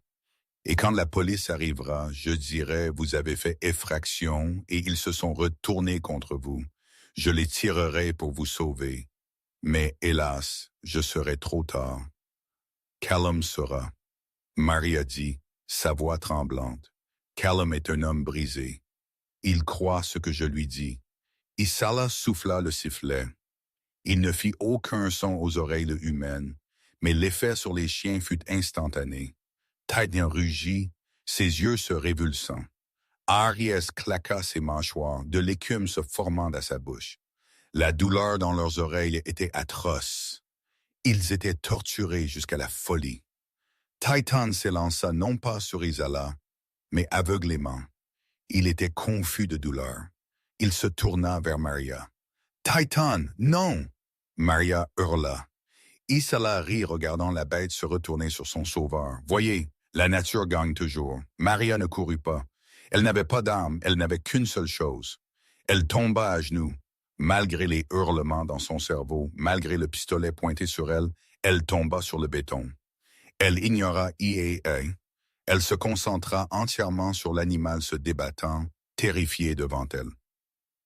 Et quand la police arrivera, je dirai, vous avez fait effraction et ils se sont retournés contre vous. Je les tirerai pour vous sauver. Mais hélas, je serai trop tard. Callum saura. » Maria dit, sa voix tremblante. « Callum est un homme brisé. Il croit ce que je lui dis. » Isala souffla le sifflet. Il ne fit aucun son aux oreilles humaines, mais l'effet sur les chiens fut instantané. Titan rugit, ses yeux se révulsant. Aries claqua ses mâchoires, de l'écume se formant à sa bouche. La douleur dans leurs oreilles était atroce. Ils étaient torturés jusqu'à la folie. Titan s'élança non pas sur Isala, mais aveuglément. Il était confus de douleur. Il se tourna vers Maria. « Titan, non !» Maria hurla. Isala rit regardant la bête se retourner sur son sauveur. « Voyez, la nature gagne toujours. » Maria ne courut pas. Elle n'avait pas d'arme, elle n'avait qu'une seule chose. Elle tomba à genoux. Malgré les hurlements dans son cerveau, malgré le pistolet pointé sur elle, elle tomba sur le béton. Elle ignora IAA. Elle se concentra entièrement sur l'animal se débattant, terrifié devant elle.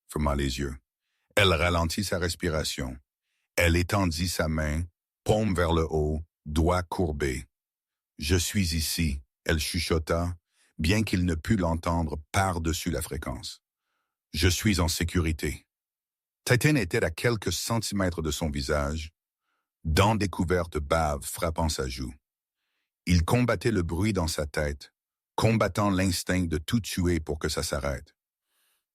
Ferma les yeux. Elle ralentit sa respiration. Elle étendit sa main, paume vers le haut, doigts courbés. « Je suis ici », elle chuchota, bien qu'il ne pût l'entendre par-dessus la fréquence. « Je suis en sécurité. » Titan était à quelques centimètres de son visage. dents découvertes baves frappant sa joue. Il combattait le bruit dans sa tête, combattant l'instinct de tout tuer pour que ça s'arrête.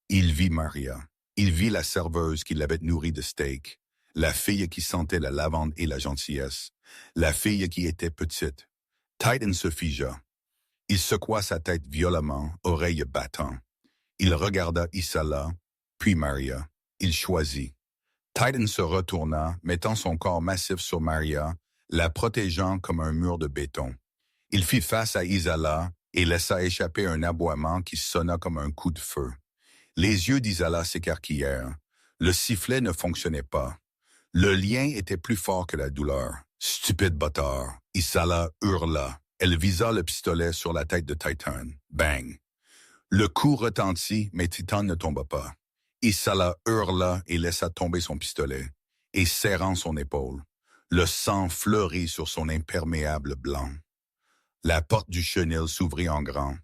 Il vit Maria. Il vit la serveuse qui l'avait nourri de steak, la fille qui sentait la lavande et la gentillesse, la fille qui était petite. Titan se figea. Il secoua sa tête violemment, oreilles battant. Il regarda Isala, puis Maria. Il choisit. Titan se retourna, mettant son corps massif sur Maria, la protégeant comme un mur de béton. Il fit face à Isala et laissa échapper un aboiement qui sonna comme un coup de feu. Les yeux d'Isala s'écarquillèrent. Le sifflet ne fonctionnait pas. Le lien était plus fort que la douleur. Stupide bâtard. Isala hurla. Elle visa le pistolet sur la tête de Titan. Bang. Le coup retentit, mais Titan ne tomba pas. Isala hurla et laissa tomber son pistolet, et serrant son épaule. Le sang fleurit sur son imperméable blanc. La porte du chenil s'ouvrit en grand.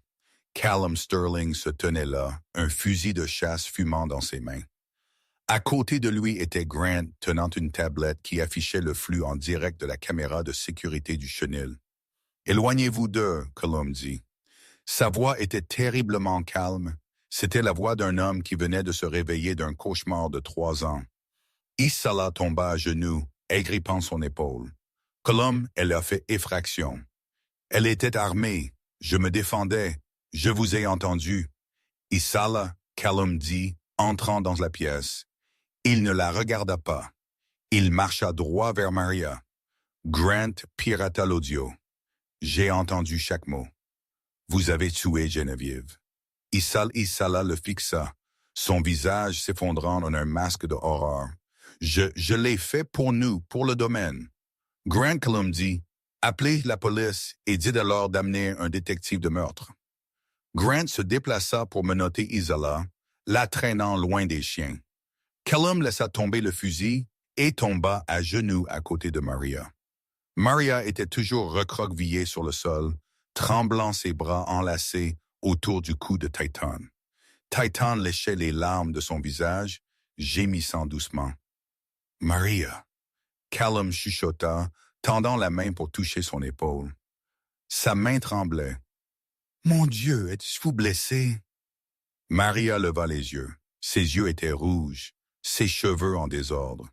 Callum Sterling se tenait là, un fusil de chasse fumant dans ses mains. À côté de lui était Grant, tenant une tablette qui affichait le flux en direct de la caméra de sécurité du chenil. « Éloignez-vous d'eux, » Callum dit. Sa voix était terriblement calme. C'était la voix d'un homme qui venait de se réveiller d'un cauchemar de 3 ans. Isala tomba à genoux, agrippant son épaule. « Callum, elle a fait effraction. Elle était armée. Je me défendais. Je vous ai entendu. » Isala, Callum dit, entrant dans la pièce. Il ne la regarda pas. Il marcha droit vers Maria. Grant pirata l'audio. « J'ai entendu chaque mot. Vous avez tué Geneviève. » Isala le fixa, son visage s'effondrant en un masque de horreur. « Je l'ai fait pour nous, pour le domaine. » Grant Callum dit, « Appelez la police et dites alors d'amener un détective de meurtre. » Grant se déplaça pour menotter Isala, la traînant loin des chiens. Callum laissa tomber le fusil et tomba à genoux à côté de Maria. Maria était toujours recroquevillée sur le sol, tremblant ses bras enlacés autour du cou de Titan. Titan léchait les larmes de son visage, gémissant doucement. « Maria !» Callum chuchota, tendant la main pour toucher son épaule. Sa main tremblait. « Mon Dieu, êtes-vous blessé? » Maria leva les yeux. Ses yeux étaient rouges, ses cheveux en désordre.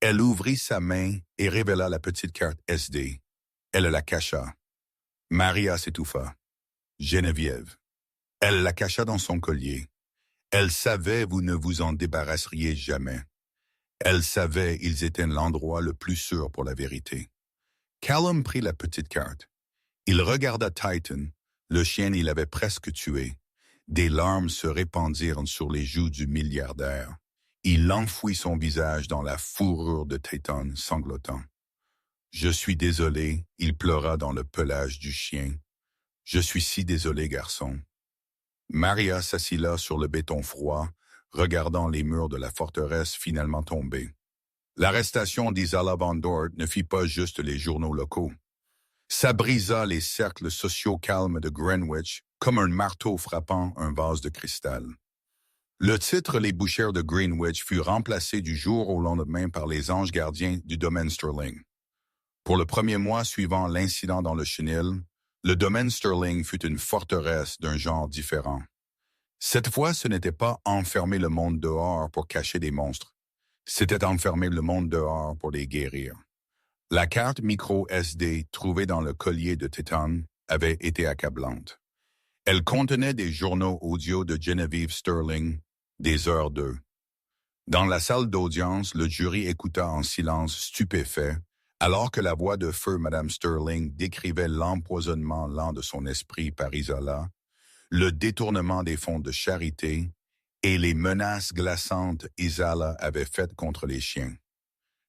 Elle ouvrit sa main et révéla la petite carte SD. Elle la cacha. Maria s'étouffa. Geneviève. Elle la cacha dans son collier. Elle savait vous ne vous en débarrasseriez jamais. Elle savait ils étaient l'endroit le plus sûr pour la vérité. Callum prit la petite carte. Il regarda Titan. Le chien il avait presque tué. Des larmes se répandirent sur les joues du milliardaire. Il enfouit son visage dans la fourrure de Titan, sanglotant. « Je suis désolé, » il pleura dans le pelage du chien. « Je suis si désolé, garçon. » Maria s'assit là sur le béton froid, regardant les murs de la forteresse finalement tomber. L'arrestation d'Isala Van Dort ne fit pas juste les journaux locaux. Ça brisa les cercles sociaux calmes de Greenwich comme un marteau frappant un vase de cristal. Le titre « Les bouchères de Greenwich » fut remplacé du jour au lendemain par les anges gardiens du domaine Sterling. Pour le premier mois suivant l'incident dans le chenil, le domaine Sterling fut une forteresse d'un genre différent. Cette fois, ce n'était pas enfermer le monde dehors pour cacher des monstres. C'était enfermer le monde dehors pour les guérir. La carte micro SD trouvée dans le collier de Titan avait été accablante. Elle contenait des journaux audio de Geneviève Sterling, des heures d'eux. Dans la salle d'audience, le jury écouta en silence stupéfait, alors que la voix de feu Mme Sterling décrivait l'empoisonnement lent de son esprit par Isala, le détournement des fonds de charité et les menaces glaçantes Isala avait faites contre les chiens.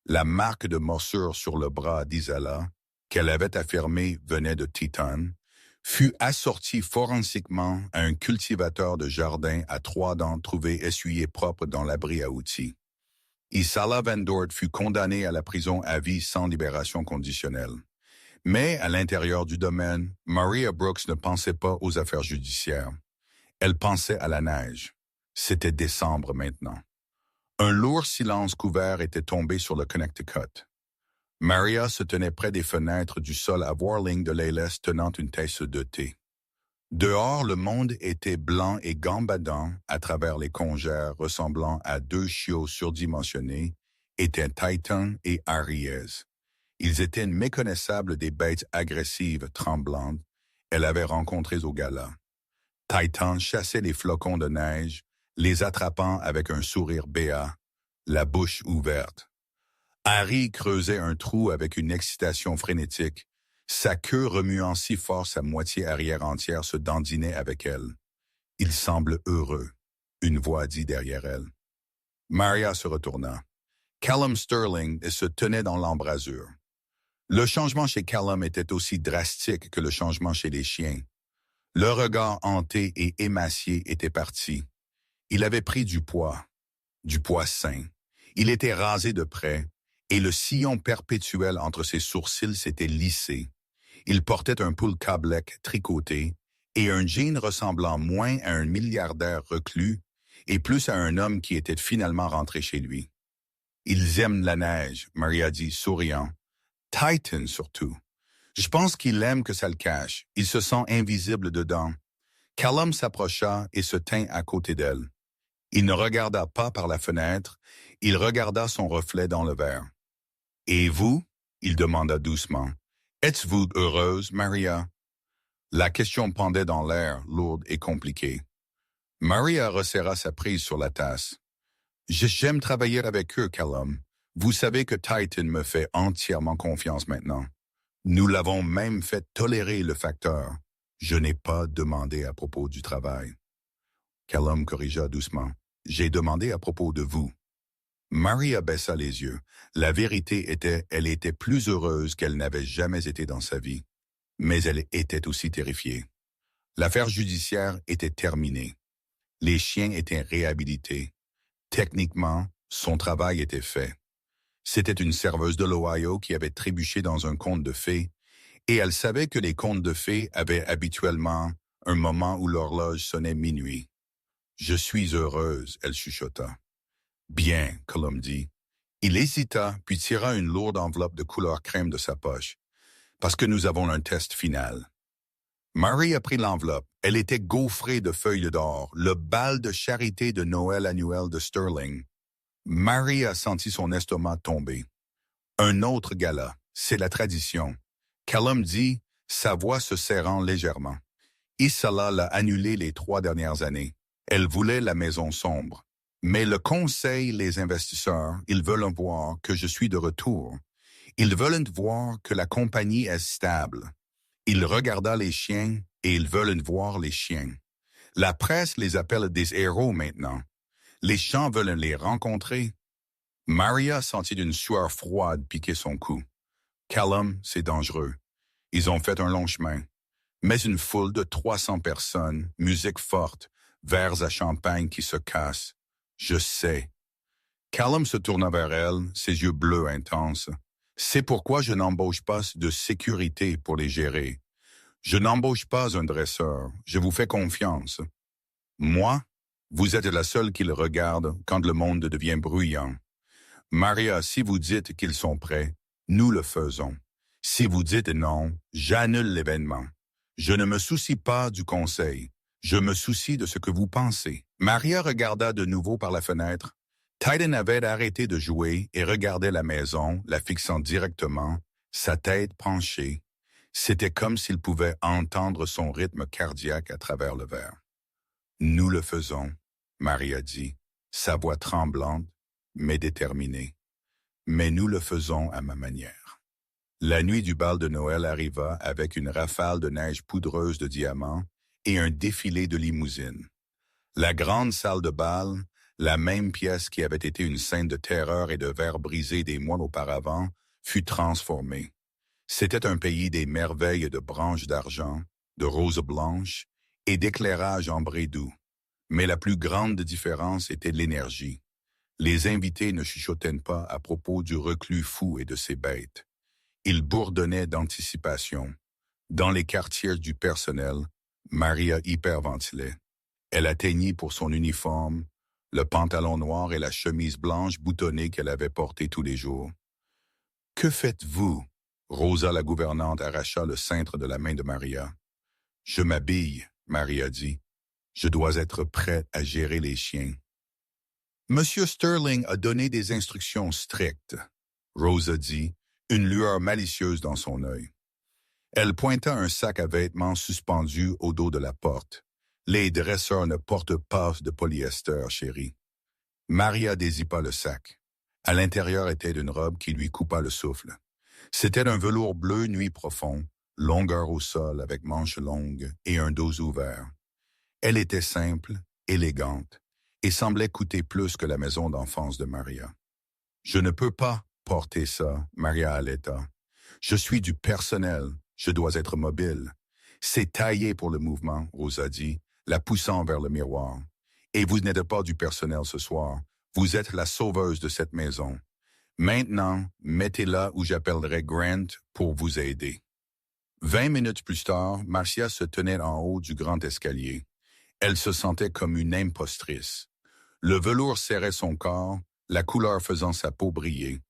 La marque de morsure sur le bras d'Isala, qu'elle avait affirmée venait de Titan, fut assortie forensiquement à un cultivateur de jardin à 3 dents trouvé essuyé propre dans l'abri à outils. Isala Van Dort fut condamnée à la prison à vie sans libération conditionnelle. Mais à l'intérieur du domaine, Maria Brooks ne pensait pas aux affaires judiciaires. Elle pensait à la neige. C'était décembre maintenant. Un lourd silence couvert était tombé sur le Connecticut. Maria se tenait près des fenêtres du sol à Worling de Leyles tenant une tasse de thé. Dehors, le monde était blanc et gambadant à travers les congères ressemblant à deux chiots surdimensionnés, étaient Titan et Aries. Ils étaient méconnaissables des bêtes agressives tremblantes elle avait rencontrées au gala. Titan chassait les flocons de neige, les attrapant avec un sourire béat, la bouche ouverte. Harry creusait un trou avec une excitation frénétique, sa queue remuant si fort sa moitié arrière entière se dandinait avec elle. Il semble heureux, une voix dit derrière elle. Maria se retourna. Callum Sterling se tenait dans l'embrasure. Le changement chez Callum était aussi drastique que le changement chez les chiens. Le regard hanté et émacié était parti. Il avait pris du poids sain. Il était rasé de près, et le sillon perpétuel entre ses sourcils s'était lissé. Il portait un poulka black tricoté et un jean ressemblant moins à un milliardaire reclus et plus à un homme qui était finalement rentré chez lui. « Ils aiment la neige », Maria dit, souriant. « Titan surtout. Je pense qu'il aime que ça le cache. Il se sent invisible dedans. » Callum s'approcha et se tint à côté d'elle. Il ne regarda pas par la fenêtre, il regarda son reflet dans le verre. « Et vous ?» il demanda doucement. « Êtes-vous heureuse, Maria ?» La question pendait dans l'air, lourde et compliquée. Maria resserra sa prise sur la tasse. « J'aime travailler avec eux, Callum. Vous savez que Titan me fait entièrement confiance maintenant. Nous l'avons même fait tolérer le facteur. Je n'ai pas demandé à propos du travail. » Callum corrigea doucement. « J'ai demandé à propos de vous. » Maria baissa les yeux. La vérité était, elle était plus heureuse qu'elle n'avait jamais été dans sa vie. Mais elle était aussi terrifiée. L'affaire judiciaire était terminée. Les chiens étaient réhabilités. Techniquement, son travail était fait. C'était une serveuse de l'Ohio qui avait trébuché dans un conte de fées, et elle savait que les contes de fées avaient habituellement un moment où l'horloge sonnait minuit. « Je suis heureuse », elle chuchota. « Bien », Callum dit. Il hésita, puis tira une lourde enveloppe de couleur crème de sa poche. « Parce que nous avons un test final. » Marie a pris l'enveloppe. Elle était gaufrée de feuilles d'or, le bal de charité de Noël annuel de Sterling. Marie a senti son estomac tomber. Un autre gala, c'est la tradition. Callum dit, sa voix se serrant légèrement. Isala l'a annulé les 3 dernières années. Elle voulait la maison sombre. Mais le conseil, les investisseurs, ils veulent voir que je suis de retour. Ils veulent voir que la compagnie est stable. Il regarda les chiens et ils veulent voir les chiens. La presse les appelle des héros maintenant. Les gens veulent les rencontrer. Maria sentit une sueur froide piquer son cou. Callum, c'est dangereux. Ils ont fait un long chemin. Mais une foule de 300 personnes, musique forte, verres à champagne qui se cassent. Je sais. Callum se tourna vers elle, ses yeux bleus intenses. C'est pourquoi je n'embauche pas de sécurité pour les gérer. Je n'embauche pas un dresseur. Je vous fais confiance. Moi, vous êtes la seule qui le regarde quand le monde devient bruyant. Maria, si vous dites qu'ils sont prêts, nous le faisons. Si vous dites non, j'annule l'événement. Je ne me soucie pas du conseil. Je me soucie de ce que vous pensez. Maria regarda de nouveau par la fenêtre. Titan avait arrêté de jouer et regardait la maison, la fixant directement, sa tête penchée. C'était comme s'il pouvait entendre son rythme cardiaque à travers le verre. « Nous le faisons », Maria dit, sa voix tremblante, mais déterminée. « Mais nous le faisons à ma manière. » La nuit du bal de Noël arriva avec une rafale de neige poudreuse de diamants et un défilé de limousines. La grande salle de bal, la même pièce qui avait été une scène de terreur et de verre brisé des mois auparavant, fut transformée. C'était un pays des merveilles de branches d'argent, de roses blanches et d'éclairage ambré doux. Mais la plus grande différence était l'énergie. Les invités ne chuchotaient pas à propos du reclus fou et de ses bêtes. Ils bourdonnaient d'anticipation. Dans les quartiers du personnel, Maria hyperventilait. Elle atteignit pour son uniforme, le pantalon noir et la chemise blanche boutonnée qu'elle avait portée tous les jours. « Que faites-vous? Rosa, la gouvernante, arracha le cintre de la main de Maria. Je m'habille, Maria dit. Je dois être prête à gérer les chiens. Monsieur Sterling a donné des instructions strictes, Rosa dit, une lueur malicieuse dans son œil. Elle pointa un sac à vêtements suspendu au dos de la porte. Les dresseurs ne portent pas de polyester, chérie. Maria dézippa le sac. À l'intérieur était une robe qui lui coupa le souffle. C'était un velours bleu nuit profond, longueur au sol avec manches longues et un dos ouvert. Elle était simple, élégante, et semblait coûter plus que la maison d'enfance de Maria. « Je ne peux pas porter ça, Maria allaita. Je suis du personnel, je dois être mobile. C'est taillé pour le mouvement, Rosa dit, la poussant vers le miroir. Et vous n'êtes pas du personnel ce soir, vous êtes la sauveuse de cette maison. Maintenant, mettez-la où j'appellerai Grant pour vous aider. » 20 minutes plus tard, Marcia se tenait en haut du grand escalier. Elle se sentait comme une impostrice. Le velours serrait son corps, la couleur faisant sa peau briller.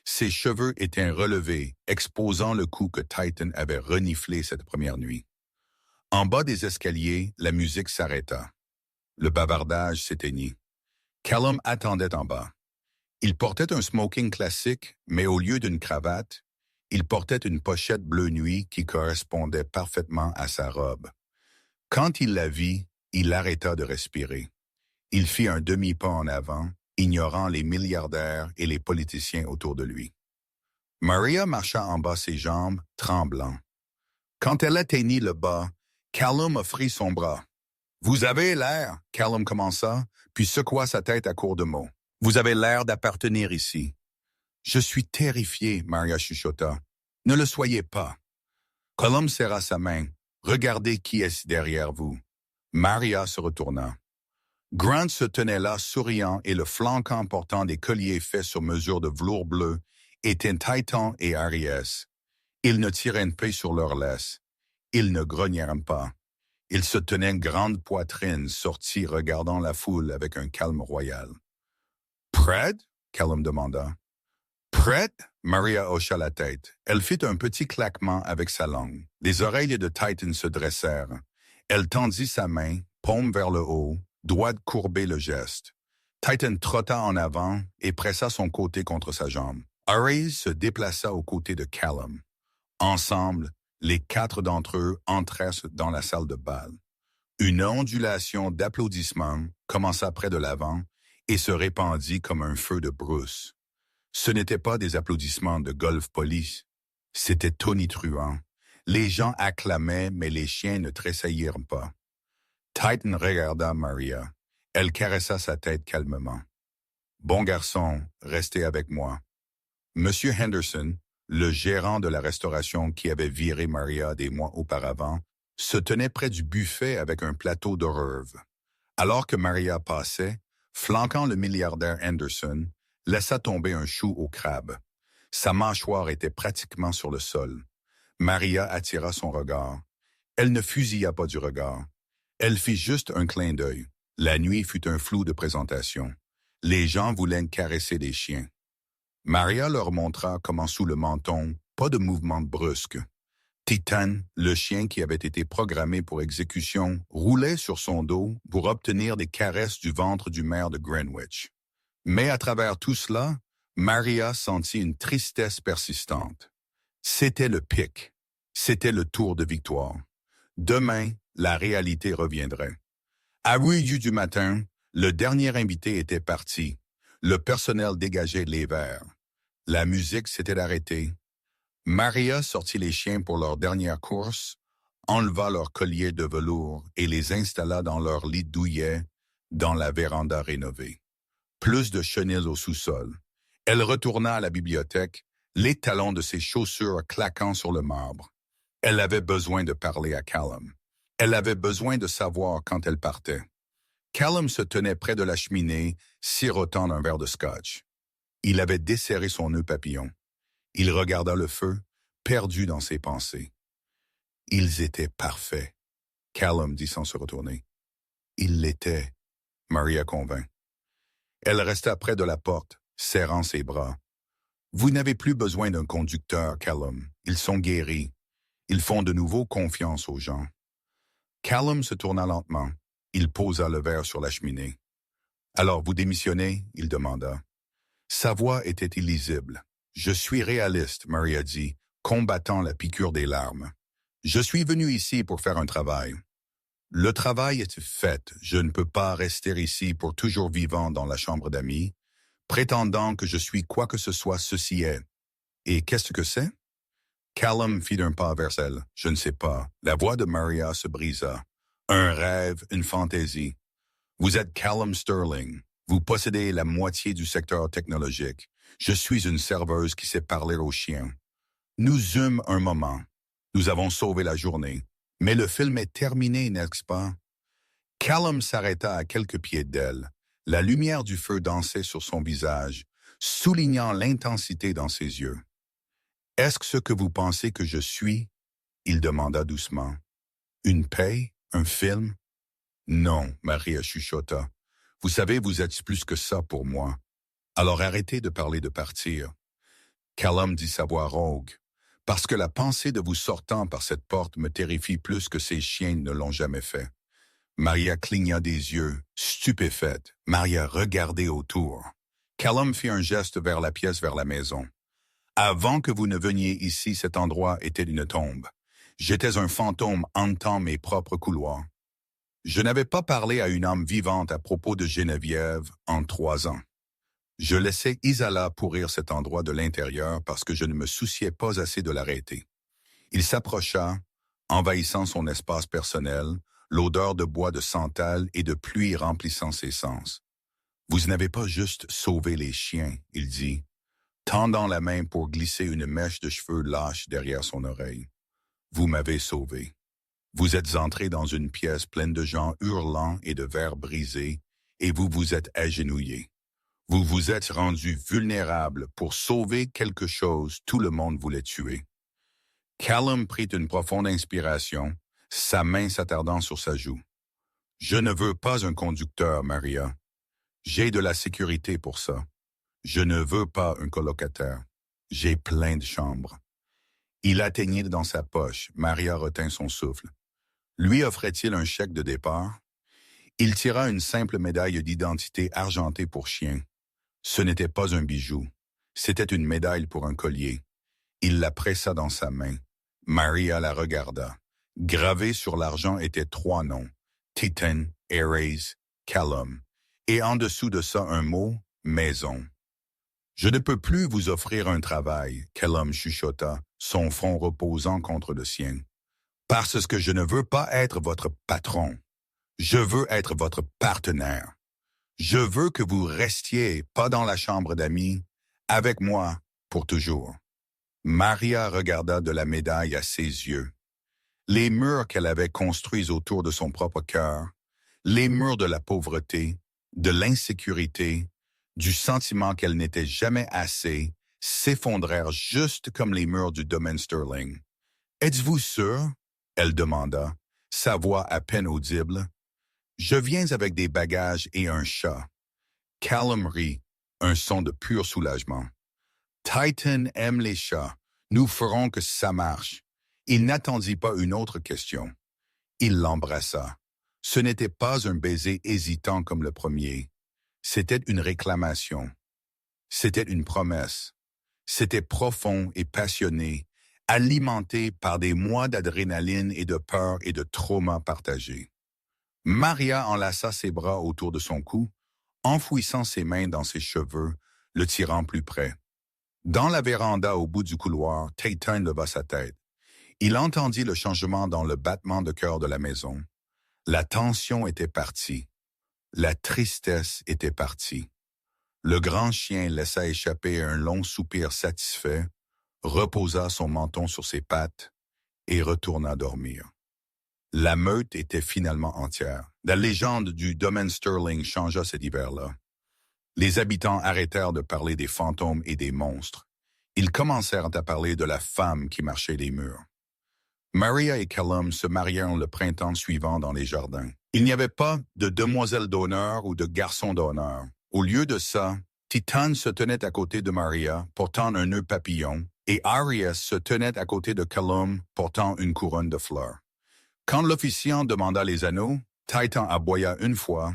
Ses cheveux étaient relevés, exposant le cou que Titan avait reniflé cette première nuit. En bas des escaliers, la musique s'arrêta. Le bavardage s'éteignit. Callum attendait en bas. Il portait un smoking classique, mais au lieu d'une cravate, il portait une pochette bleu nuit qui correspondait parfaitement à sa robe. Quand il la vit, il arrêta de respirer. Il fit un demi-pas en avant, ignorant les milliardaires et les politiciens autour de lui. Maria marcha en bas ses jambes, tremblant. Quand elle atteignit le bas, Callum offrit son bras. « Vous avez l'air, » Callum commença, puis secoua sa tête à court de mots. « Vous avez l'air d'appartenir ici. »« Je suis terrifié, » Maria chuchota. « Ne le soyez pas. » Callum serra sa main. « Regardez qui est derrière vous. » Maria se retourna. Grant se tenait là, souriant, et le flanquant portant des colliers faits sur mesure de velours bleu étaient Titan et Aries. Ils ne tiraient pas sur leur laisse. Ils ne grognèrent pas. Ils se tenaient grande poitrine, sortis regardant la foule avec un calme royal. « Prête? » Callum demanda. « Prête? » Maria hocha la tête. Elle fit un petit claquement avec sa langue. Les oreilles de Titan se dressèrent. Elle tendit sa main, paume vers le haut, doigt courbé le geste. Titan trotta en avant et pressa son côté contre sa jambe. Aries se déplaça aux côtés de Callum. Ensemble, les 4 d'entre eux entrèrent dans la salle de bal. Une ondulation d'applaudissements commença près de l'avant et se répandit comme un feu de brousse. Ce n'étaient pas des applaudissements de golf police, c'était tonitruant. Les gens acclamaient, mais les chiens ne tressaillirent pas. Titan regarda Maria. Elle caressa sa tête calmement. « Bon garçon, restez avec moi. » Monsieur Henderson, le gérant de la restauration qui avait viré Maria des mois auparavant, se tenait près du buffet avec un plateau d'hors-d'œuvre. Alors que Maria passait, flanquant le milliardaire Henderson, laissa tomber un chou au crabe. Sa mâchoire était pratiquement sur le sol. Maria attira son regard. Elle ne fusilla pas du regard. Elle fit juste un clin d'œil. La nuit fut un flou de présentation. Les gens voulaient caresser des chiens. Maria leur montra comment sous le menton, pas de mouvement brusque. Titan, le chien qui avait été programmé pour exécution, roulait sur son dos pour obtenir des caresses du ventre du maire de Greenwich. Mais à travers tout cela, Maria sentit une tristesse persistante. C'était le pic. C'était le tour de victoire. Demain, la réalité reviendrait. À 8 heures du matin, le dernier invité était parti. Le personnel dégageait les verres. La musique s'était arrêtée. Maria sortit les chiens pour leur dernière course, enleva leurs colliers de velours et les installa dans leur lit douillet dans la véranda rénovée. Plus de chenilles au sous-sol. Elle retourna à la bibliothèque, les talons de ses chaussures claquant sur le marbre. Elle avait besoin de parler à Callum. Elle avait besoin de savoir quand elle partait. Callum se tenait près de la cheminée, sirotant un verre de scotch. Il avait desserré son nœud papillon. Il regarda le feu, perdu dans ses pensées. Ils étaient parfaits, Callum dit sans se retourner. Ils l'étaient, Maria convint. Elle resta près de la porte, serrant ses bras. Vous n'avez plus besoin d'un conducteur, Callum. Ils sont guéris. Ils font de nouveau confiance aux gens. Callum se tourna lentement. Il posa le verre sur la cheminée. Alors, vous démissionnez? Il demanda. Sa voix était illisible. Je suis réaliste, Maria dit, combattant la piqûre des larmes. Je suis venu ici pour faire un travail. Le travail est fait. Je ne peux pas rester ici pour toujours vivant dans la chambre d'amis, prétendant que je suis quoi que ce soit, ceci est. Et qu'est-ce que c'est? Callum fit un pas vers elle. Je ne sais pas. La voix de Maria se brisa. Un rêve, une fantaisie. Vous êtes Callum Sterling. Vous possédez la moitié du secteur technologique. Je suis une serveuse qui sait parler aux chiens. Nous eûmes un moment. Nous avons sauvé la journée. Mais le film est terminé, n'est-ce pas? Callum s'arrêta à quelques pieds d'elle. La lumière du feu dansait sur son visage, soulignant l'intensité dans ses yeux. « Est-ce ce que vous pensez que je suis? » Il demanda doucement. « Une paye? Un film? » « Non, Maria chuchota. Vous savez, vous êtes plus que ça pour moi. Alors arrêtez de parler de partir. » Callum dit sa voix rogue. « Parce que la pensée de vous sortant par cette porte me terrifie plus que ces chiens ne l'ont jamais fait. » Maria cligna des yeux, stupéfaite. Maria regardait autour. Callum fit un geste vers la pièce vers la maison. « Avant que vous ne veniez ici, cet endroit était une tombe. J'étais un fantôme hantant mes propres couloirs. Je n'avais pas parlé à une âme vivante à propos de Geneviève en 3 ans. Je laissais Isala pourrir cet endroit de l'intérieur parce que je ne me souciais pas assez de l'arrêter. Il s'approcha, envahissant son espace personnel, l'odeur de bois de santal et de pluie remplissant ses sens. « Vous n'avez pas juste sauvé les chiens, » il dit, tendant la main pour glisser une mèche de cheveux lâches derrière son oreille. « Vous m'avez sauvé. Vous êtes entré dans une pièce pleine de gens hurlants et de verres brisés, et vous vous êtes agenouillé. Vous vous êtes rendu vulnérable pour sauver quelque chose tout le monde voulait tuer. » Callum prit une profonde inspiration, sa main s'attardant sur sa joue. « Je ne veux pas un conducteur, Maria. J'ai de la sécurité pour ça. Je ne veux pas un colocataire. J'ai plein de chambres. » Il atteignit dans sa poche. Maria retint son souffle. Lui offrait-il un chèque de départ? Il tira une simple médaille d'identité argentée pour chien. Ce n'était pas un bijou. C'était une médaille pour un collier. Il la pressa dans sa main. Maria la regarda. Gravés sur l'argent étaient 3 noms. Titan, Ares, Callum. Et en dessous de ça un mot, maison. « Je ne peux plus vous offrir un travail, » Callum chuchota, son front reposant contre le sien. « Parce que je ne veux pas être votre patron. Je veux être votre partenaire. Je veux que vous restiez pas dans la chambre d'amis, avec moi pour toujours. » Maria regarda de la médaille à ses yeux. Les murs qu'elle avait construits autour de son propre cœur, les murs de la pauvreté, de l'insécurité, du sentiment qu'elle n'était jamais assez, s'effondrèrent juste comme les murs du domaine Sterling. « Êtes-vous sûr? » elle demanda, sa voix à peine audible. « Je viens avec des bagages et un chat. » Callum rit, un son de pur soulagement. « Titan aime les chats. Nous ferons que ça marche. » Il n'attendit pas une autre question. Il l'embrassa. Ce n'était pas un baiser hésitant comme le premier. C'était une réclamation. C'était une promesse. C'était profond et passionné, alimenté par des mois d'adrénaline et de peur et de trauma partagés. Maria enlaça ses bras autour de son cou, enfouissant ses mains dans ses cheveux, le tirant plus près. Dans la véranda au bout du couloir, Titan leva sa tête. Il entendit le changement dans le battement de cœur de la maison. La tension était partie. La tristesse était partie. Le grand chien laissa échapper un long soupir satisfait, reposa son menton sur ses pattes et retourna dormir. La meute était finalement entière. La légende du domaine Sterling changea cet hiver-là. Les habitants arrêtèrent de parler des fantômes et des monstres. Ils commencèrent à parler de la femme qui marchait les murs. Maria et Callum se marièrent le printemps suivant dans les jardins. Il n'y avait pas de demoiselle d'honneur ou de garçon d'honneur. Au lieu de ça, Titane se tenait à côté de Maria, portant un nœud papillon, et Arias se tenait à côté de Callum, portant une couronne de fleurs. Quand l'officiant demanda les anneaux, Titan aboya une fois,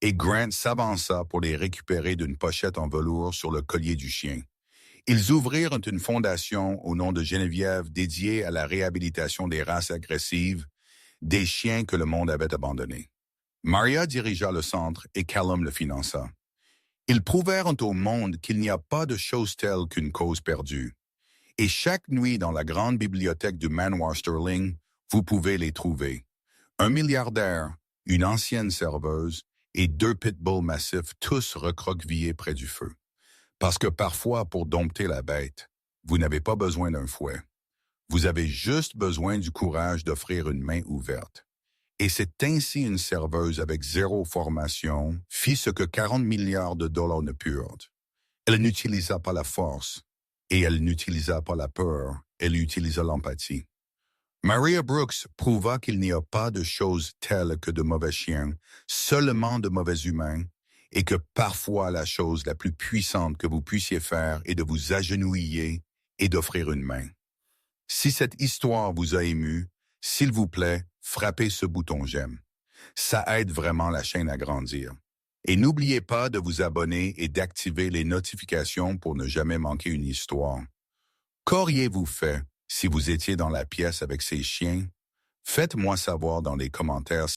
et Grant s'avança pour les récupérer d'une pochette en velours sur le collier du chien. Ils ouvrirent une fondation au nom de Geneviève dédiée à la réhabilitation des races agressives, des chiens que le monde avait abandonnés. Maria dirigea le centre et Callum le finança. Ils prouvèrent au monde qu'il n'y a pas de chose telle qu'une cause perdue. Et chaque nuit dans la grande bibliothèque du Manoir Sterling, vous pouvez les trouver. Un milliardaire, une ancienne serveuse et 2 pitbulls massifs, tous recroquevillés près du feu. Parce que parfois, pour dompter la bête, vous n'avez pas besoin d'un fouet. Vous avez juste besoin du courage d'offrir une main ouverte. Et c'est ainsi une serveuse avec 0 formation fit ce que 40 milliards de dollars ne purent. Elle n'utilisa pas la force, et elle n'utilisa pas la peur, elle utilisa l'empathie. Maria Brooks prouva qu'il n'y a pas de choses telles que de mauvais chiens, seulement de mauvais humains, et que parfois la chose la plus puissante que vous puissiez faire est de vous agenouiller et d'offrir une main. Si cette histoire vous a ému, s'il vous plaît, frappez ce bouton j'aime. Ça aide vraiment la chaîne à grandir. Et n'oubliez pas de vous abonner et d'activer les notifications pour ne jamais manquer une histoire. Qu'auriez-vous fait si vous étiez dans la pièce avec ces chiens? Faites-moi savoir dans les commentaires.